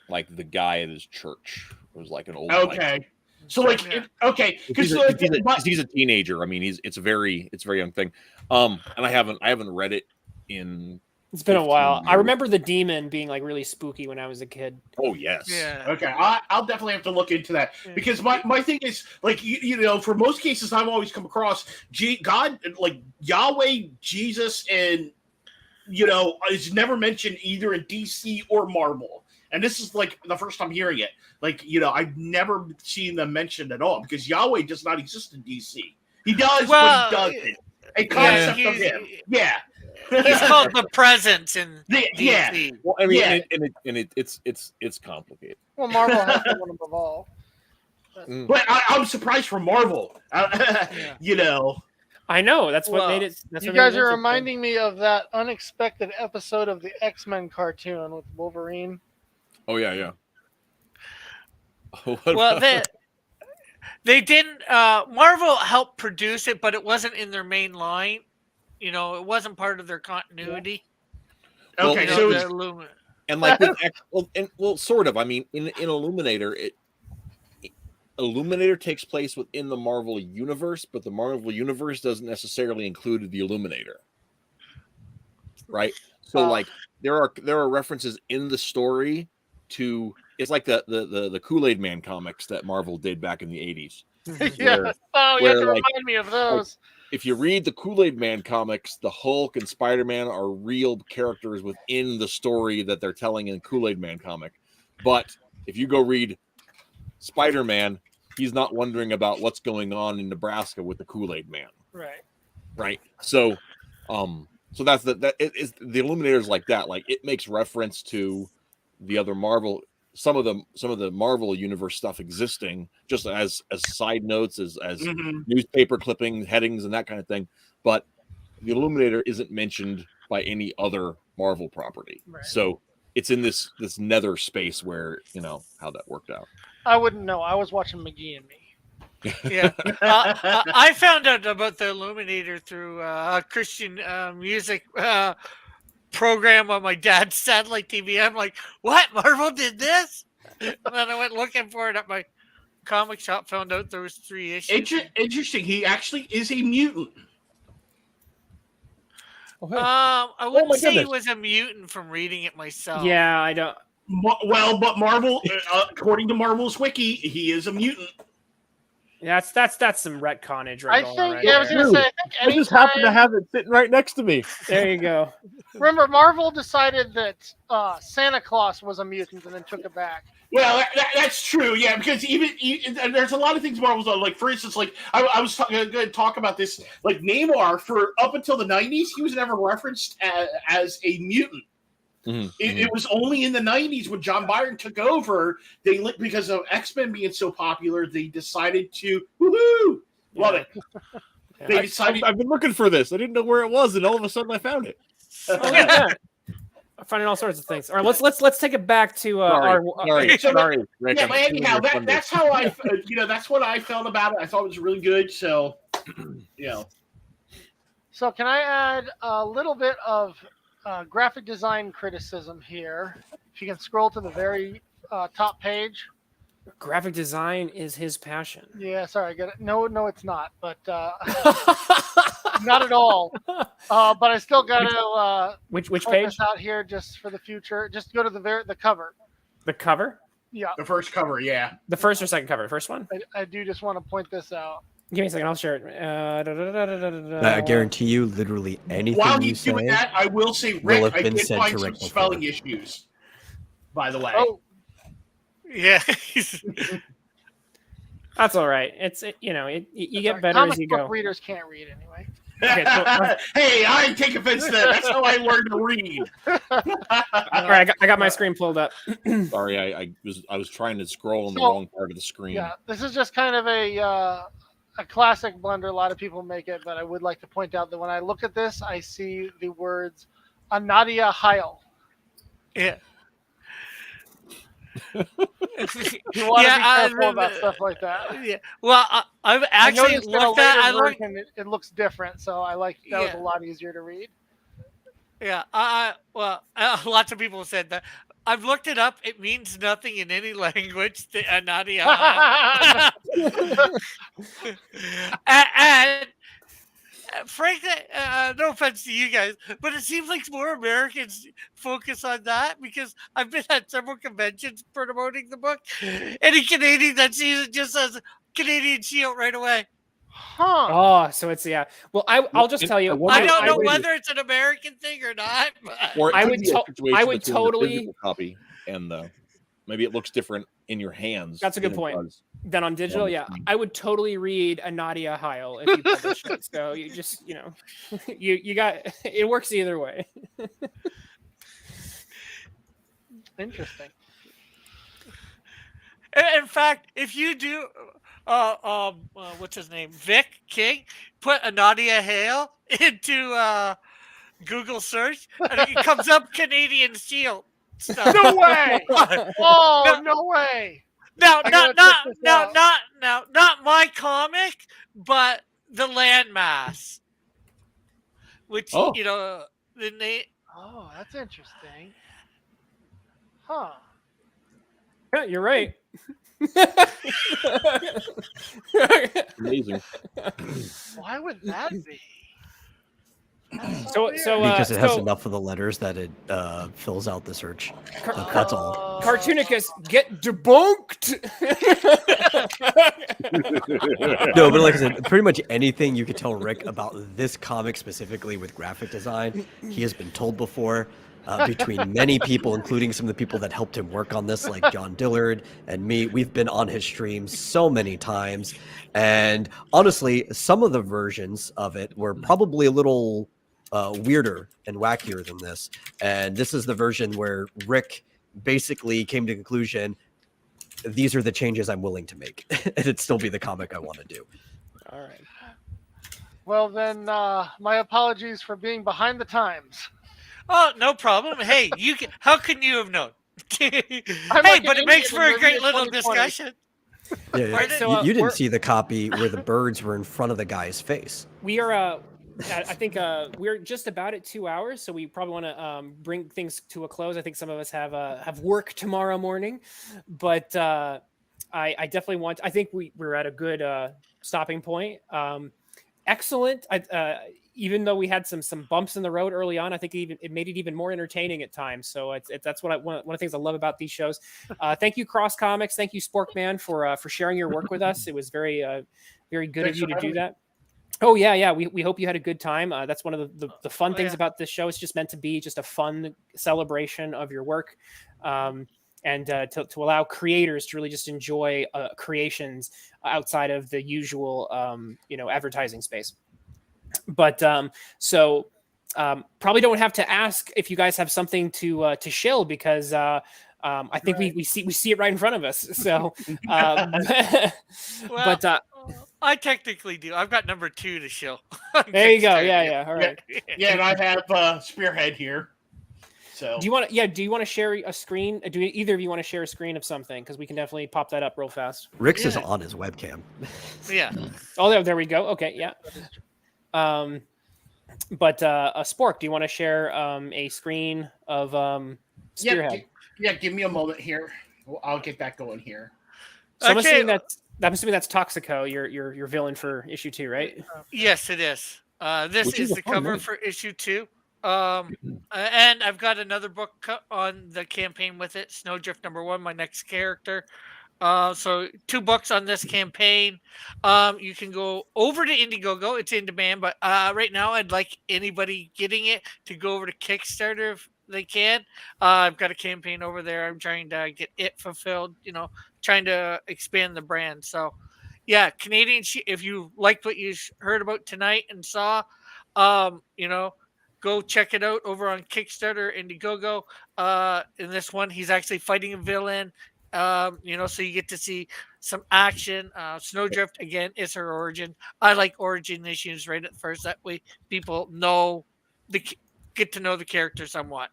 like the guy at his church. It was like an old. Okay. So because he's a teenager. I mean, it's a very young thing. And I haven't read it in. It's been a while. Years. I remember the demon being like really spooky when I was a kid. Oh yes. Yeah. Okay. I'll definitely have to look into that because my thing is like for most cases I've always come across God, like Yahweh, Jesus, and is never mentioned either in DC or Marvel. and this is like the first time hearing it. Like, I've never seen them mentioned at all because Yahweh does not exist in DC. He does, but he doesn't. A concept of him. Yeah. He's called the Presence in DC. Yeah. Well, I mean, it's complicated. Well, Marvel has the one above all. But I'm surprised for Marvel. I know that's what made it. That's you what made guys it are interesting. reminding me of that unexpected episode of the X-Men cartoon with Wolverine. Oh yeah. Well, they didn't. Marvel helped produce it, but it wasn't in their main line. It wasn't part of their continuity. Okay, and like sort of. I mean, in Illuminator, Illuminator takes place within the Marvel universe, but the Marvel universe doesn't necessarily include the Illuminator, right? So like there are references in the story to it's like the Kool-Aid Man comics that Marvel did back in the 80s. You have to remind me of those. If you read the Kool-Aid Man comics, the Hulk and Spider-Man are real characters within the story that they're telling in Kool-Aid Man comic. But if you go read Spider-Man, he's not wondering about what's going on in Nebraska with the Kool-Aid Man. Right. So that's the Illuminators like that. Like it makes reference to the other Marvel, some of the Marvel universe stuff existing just as side notes, as newspaper clipping headings and that kind of thing. But the Illuminator isn't mentioned by any other Marvel property. Right. So it's in this nether space where how that worked out. I wouldn't know. I was watching McGee and Me. Yeah, I found out about the Illuminator through a Christian music program on my dad's satellite TV. I'm like, what? Marvel did this? And then I went looking for it at my comic shop. Found out there was 3 issues. Interesting. He actually is a mutant. I wouldn't say he was a mutant from reading it myself. Yeah, I don't. Well, but Marvel, according to Marvel's wiki, he is a mutant. Yeah, that's some retconage right I there. was going to say, I just happen to have it sitting right next to me. There you go. Remember, Marvel decided that Santa Claus was a mutant and then took it back. Well, that's true, yeah, because even there's a lot of things Marvel's done. Like, for instance, like I was going to talk about this. Like Namor, for up until the 90s, he was never referenced as a mutant. It was only in the 90s when John Byrne took over, because of X-Men being so popular, they decided to love it. They decided. I've been looking for this. I didn't know where it was, and all of a sudden I found it. I'm finding all sorts of things. All right, let's take it back to sorry, Rick. Yeah, but anyhow, that's how I that's what I felt about it. I thought it was really good. So So can I add a little bit of graphic design criticism here? If you can scroll to the very top page. Graphic design is his passion. Yeah, sorry, I get it. No, it's not. But not at all. But I still got to which point page this out here just for the future. Just go to the cover. The cover? Yeah. The first cover, yeah. The first or second cover? First one? I do just want to point this out. Give me a second. I'll share it. I guarantee you, literally anything While you he's say. doing that, I will say, will Rick, have I been did said find to some Rick spelling before. issues, by the way. Oh. Yeah. That's all right. You get better Comic as you book go. readers can't read anyway. Okay, cool. Hey, I take offense to that. That's how I learned to read. All right, I got my screen pulled up. Sorry, I was trying to scroll on the wrong part of the screen. Yeah, this is just kind of a classic blunder. A lot of people make it, but I would like to point out that when I look at this, I see the words Anadia Heil. Yeah. You want to be careful about stuff like that. Yeah. Well, I've actually looked at it. It looks different, so I like that was a lot easier to read. Yeah. Lots of people said that. I've looked it up. It means nothing in any language. Nadia. and frankly, no offense to you guys, but it seems like more Americans focus on that because I've been at several conventions promoting the book. Any Canadian that sees it just says Canadian Shield right away. Huh. Oh, so it's Well, I'll just tell you. I don't know whether it's an American thing or not. But Or I would totally copy and the Maybe it looks different in your hands. That's a good than it point. does Then on digital, on the yeah, screen. I would totally read a Nadia Heil if you publish it. So you just, you got it works either way. Interesting. In fact, if you do, what's his name, Vic King, put a Nadia Hale into Google search, and it comes up Canadian Shield stuff. No way! Oh, no way! Now, I gotta check this out. not my comic, but the landmass, which Oh. the name. Oh, that's interesting. Huh. Yeah, you're right. Amazing. Why would that be? That's So weird. Because it has so- enough of the letters that it fills out the search. Car- That's all. Cartoonicus, get debunked. No, but like I said, pretty much anything you could tell Rick about this comic specifically with graphic design, he has been told before. Between many people, including some of the people that helped him work on this, like John Dillard and me, we've been on his streams so many times. And honestly, some of the versions of it were probably a little weirder and wackier than this. And this is the version where Rick basically came to the conclusion, these are the changes I'm willing to make. And it'd still be the comic I want to do. All right. Well, then, my apologies for being behind the times. Oh, no problem. Hey, how can you have known? Hey, like but an it makes Indian for in a great movie little 2020. discussion. Yeah, yeah. Right, so, You didn't we're- see the copy where the birds were in front of the guy's face. We are. I think we're just about at 2 hours, so we probably want to bring things to a close. I think some of us have work tomorrow morning, but I definitely want. I think we're at a good stopping point. Excellent. Even though we had some bumps in the road early on, I think it made it even more entertaining at times. So that's what one of the things I love about these shows. Thank you, Cross Comics. Thank you, Sporkman, for sharing your work with us. It was very very good Thanks of you for to do having that. Oh yeah. We hope you had a good time. That's one of the fun things yeah. about this show. It's just meant to be just a fun celebration of your work. And to allow creators to really just enjoy creations outside of the usual advertising space. But probably don't have to ask if you guys have something to shill, because I think we see it right in front of us. So Well, but I technically do. I've got number 2 to show. there you go. Yeah. All right. Yeah, and I have Spearhead here. So Do you want to share a screen? Do either of you want to share a screen of something? Because we can definitely pop that up real fast. Rick's is Yeah. on his webcam. Yeah. Oh, there we go. Okay, yeah. But Spork, do you want to share a screen of Spearhead? yeah, give me a moment here. I'll get that going here. So I'm Okay. assuming that's Toxico, your villain for issue 2, right? Yes, it is. This Which is is a the fun cover name. for issue 2. And I've got another book on the campaign with it. Snowdrift #1, my next character. So 2 books on this campaign. You can go over to Indiegogo. It's in demand, but right now I'd like anybody getting it to go over to Kickstarter if they can. I've got a campaign over there. I'm trying to get it fulfilled, trying to expand the brand. So yeah, Canadian, if you liked what you heard about tonight and saw, go check it out over on Kickstarter, Indiegogo. In this one, he's actually fighting a villain. So you get to see some action. Snowdrift, again, is her origin. I like origin issues right at first. That way people get to know the character somewhat.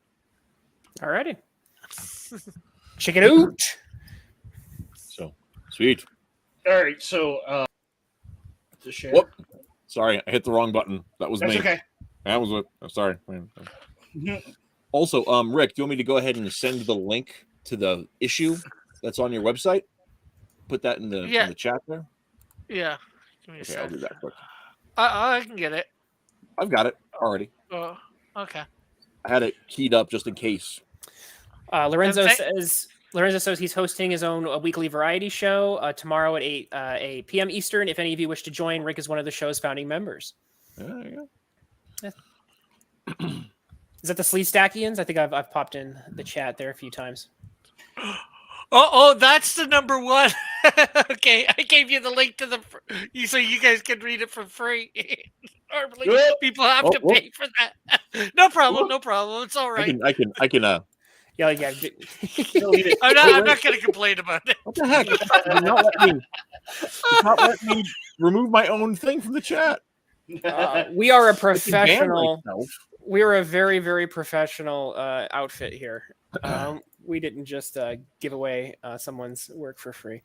Alrighty. Check it out. So sweet. All right, so to share. Whoop. Sorry, I hit the wrong button. That was That's me. okay. That was it. I'm sorry. Also, Rick, do you want me to go ahead and send the link to the issue that's on your website? Put that in the chat there. Yeah. Give me a Okay, I'll sec. do that quick. I can get it. I've got it already. Oh, okay. I had it keyed up just in case. Lorenzo And says he's hosting his own weekly variety show tomorrow at 8 p.m. Eastern. If any of you wish to join, Rick is one of the show's founding members. There you go. Is that the Sleestackians? I think I've popped in the chat there a few times. Oh, that's the number one. Okay, I gave you the link to so you guys can read it for free. Normally, Whoop. people have Oh, to whoop. pay for that. No problem. No problem. It's all right. I can Yeah. Delete it. I'm not going to complain about it. what the heck? Did not let me remove my own thing from the chat. We are a I can ban professional. myself. We are a very, very professional outfit here. We didn't just give away someone's work for free.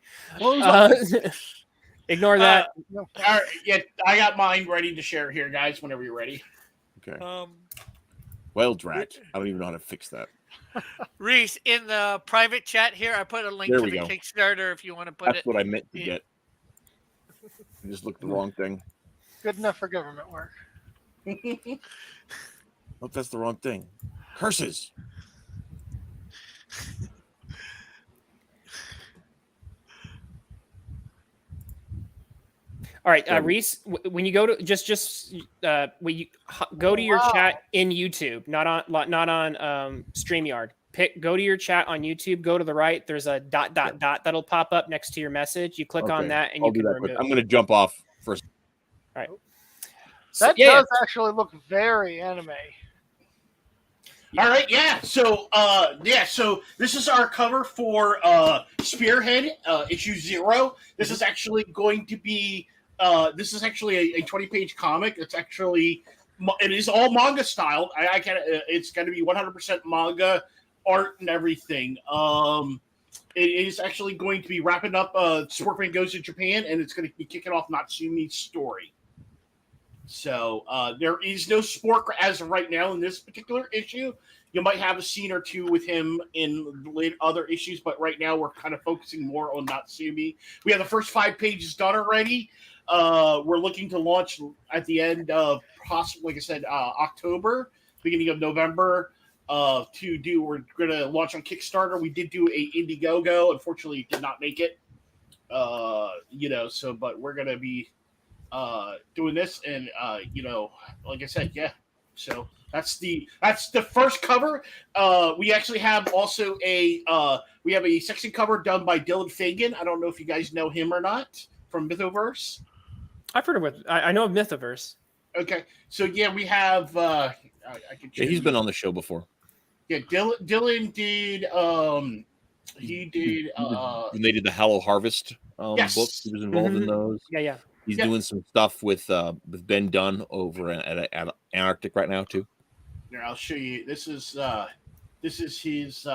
Ignore that. All right, yeah, I got mine ready to share here, guys. Whenever you're ready. Okay. Well, Drac, I don't even know how to fix that. Reese, in the private chat here, I put a link There to we the go. Kickstarter if you want to put That's it. what I meant to get. I just looked the wrong thing. Good enough for government work. Oh, that's the wrong thing. Curses. All right, Reese. When you go to when you go to your chat in YouTube, not on StreamYard. Go to your chat on YouTube. Go to the right. There's a ... that'll pop up next to your message. You click on that, and I'll you can do that remove. quick. I'm going to jump off first. All right. That does actually look very anime. All right, yeah. So, so this is our cover for Spearhead, issue 0. This is actually going to be a 20-page comic. It is all manga style. It's going to be 100% manga art and everything. It is actually going to be wrapping up Sporkman Goes to Japan, and it's going to be kicking off Natsumi's story. So there is no Spork as of right now in this particular issue. You might have a scene or two with him in other issues, but right now we're kind of focusing more on Natsumi. We have the first 5 pages done already. We're looking to launch at the end of, like I said, October, beginning of November. We're going to launch on Kickstarter. We did do a Indiegogo. Unfortunately, it did not make it. But we're going to be doing this, and like I said, yeah. So that's the first cover. We actually have also a section cover done by Dylan Fagan. I don't know if you guys know him or not from Mythoverse. I've heard of it. I know of Mythoverse. Okay, so yeah, we have. He's been on the show before. Yeah, Dylan did. He did. When they did the Hallow Harvest books, he was involved in those. Yeah. He's doing some stuff with Ben Dunn over at Antarctic right now too. Here, I'll show you. This is his.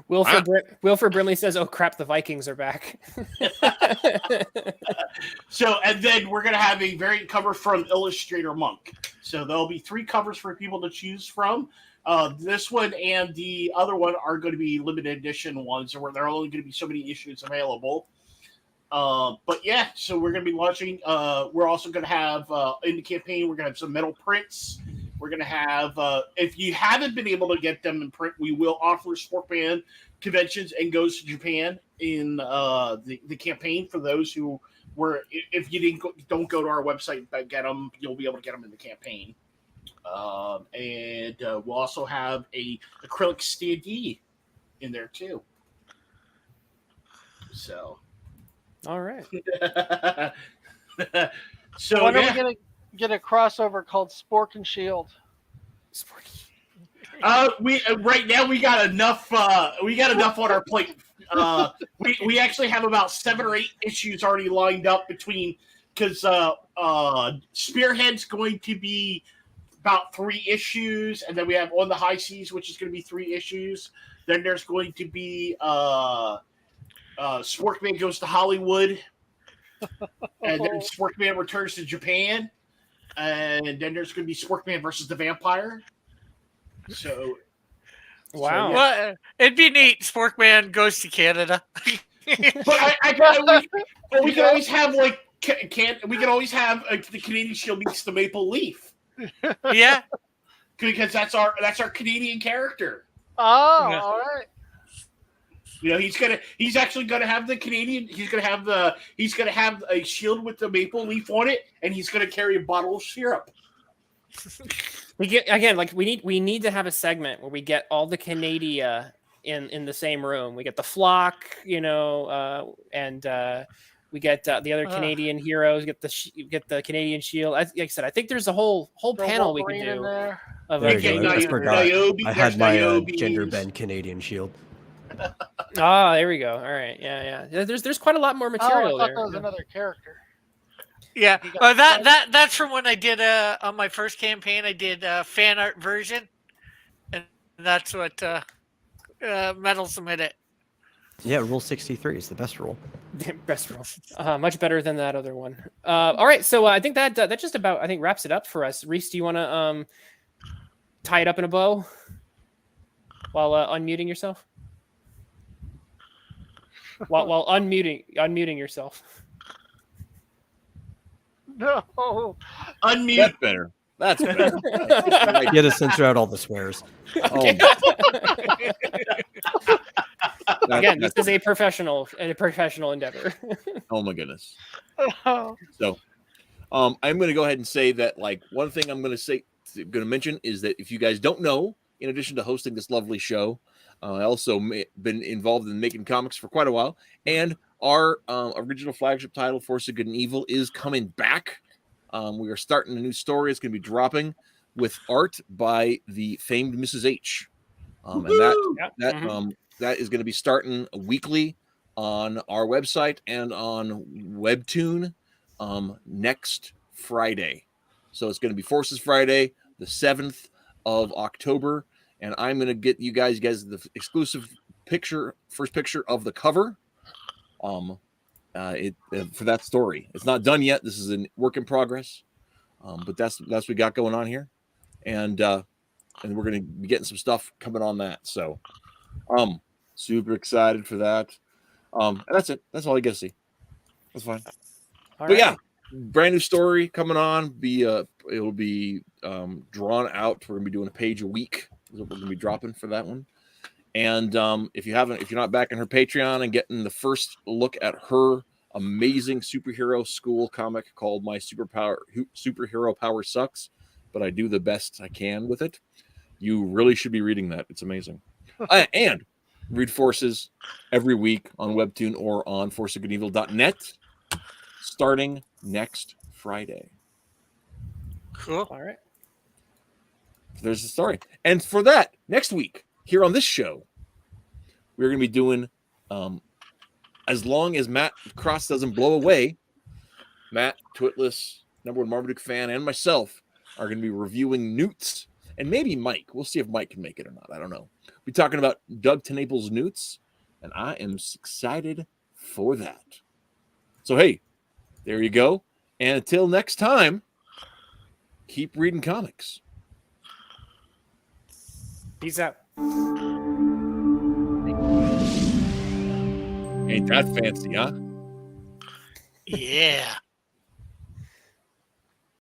Wilford Brimley says, "Oh crap, the Vikings are back." So, and then we're gonna have a variant cover from Illustrator Monk. So there'll be 3 covers for people to choose from. This one and the other one are going to be limited edition ones, where there are only going to be so many issues available. But yeah, so we're going to be launching. We're also going to have in the campaign, we're going to have some metal prints. We're going to have, if you haven't been able to get them in print, we will offer Sporkman conventions and Goes to Japan in the campaign for those who were. If you don't go to our website but get them, you'll be able to get them in the campaign. And we'll also have a acrylic standee in there too. So. All right. So when are we gonna get a crossover called Spork and Shield? We right now we got enough. We got enough on our plate. We actually have about 7 or 8 issues already lined up between because Spearhead's going to be about 3 issues, and then we have On the High Seas, which is going to be 3 issues. Then there's going to be Sporkman Goes to Hollywood, and then Sporkman returns to Japan, and then there's going to be Sporkman versus the Vampire. So, wow, so, yeah. Well, it'd be neat. Sporkman Goes to Canada. But we can always have we can always have the Canadian Shield meets the Maple Leaf. Yeah, because that's our Canadian character. Oh, Yeah. all right. You know, he's actually gonna have the Canadian. He's gonna have a shield with the maple leaf on it, and he's gonna carry a bottle of syrup. We need to have a segment where we get all the Canada in the same room. We get the Flock, and we get the other Canadian heroes. Get the Canadian Shield. Like I said, I think there's a whole panel we Wolverine can in do. there. There you go. I forgot. Niobe, I had there's my Niobe. gender bend Canadian shield. There we go. All right, yeah. There's quite a lot more material I thought there. that was another character. Yeah, well, that's from when I did on my first campaign. I did a fan art version, and that's what Metal submitted. Yeah, Rule 63 is the best rule. Best rule. Much better than that other one. All right, so I think that just about wraps it up for us. Reese, do you want to tie it up in a bow while unmuting yourself? While unmuting yourself. No. Unmute. That's better. That's better. You had to censor out all the swears. Okay. Again, this is a professional endeavor. Oh my goodness. So, I'm going to go ahead and say that, like, one thing I'm going to mention is that if you guys don't know, in addition to hosting this lovely show, I also been involved in making comics for quite a while, and our original flagship title, Force of Good and Evil, is coming back. We are starting a new story. It's going to be dropping with art by the famed Mrs. H. And that is going to be starting weekly on our website and on Webtoon next Friday. So it's going to be Forces Friday, the 7th of October, and I'm going to get you guys the exclusive first picture of the cover. For that story. It's not done yet. This is a work in progress. But that's what we got going on here. And we're going to be getting some stuff coming on that. So super excited for that. And that's it. That's all I get to see. That's fine. Yeah, brand new story coming on. It'll be drawn out. We're going to be doing a page a week. We're going to be dropping for that one. And if you're not backing her Patreon and getting the first look at her amazing superhero school comic called My Superhero Power Sucks, but I do the best I can with it, you really should be reading that. It's amazing. And read Forces every week on Webtoon or on forceofgoodevil.net starting next Friday. Cool. All right. So there's the story. And for that, next week, here on this show, we're going to be doing, as long as Matt Cross doesn't blow away, Matt, Twitless, #1 Marmaduke fan, and myself are going to be reviewing Newts. And maybe Mike. We'll see if Mike can make it or not. I don't know. We're talking about Doug TenNaples' Newts, and I am excited for that. So, hey, there you go. And until next time, keep reading comics. Peace out. Ain't that fancy, huh? Yeah.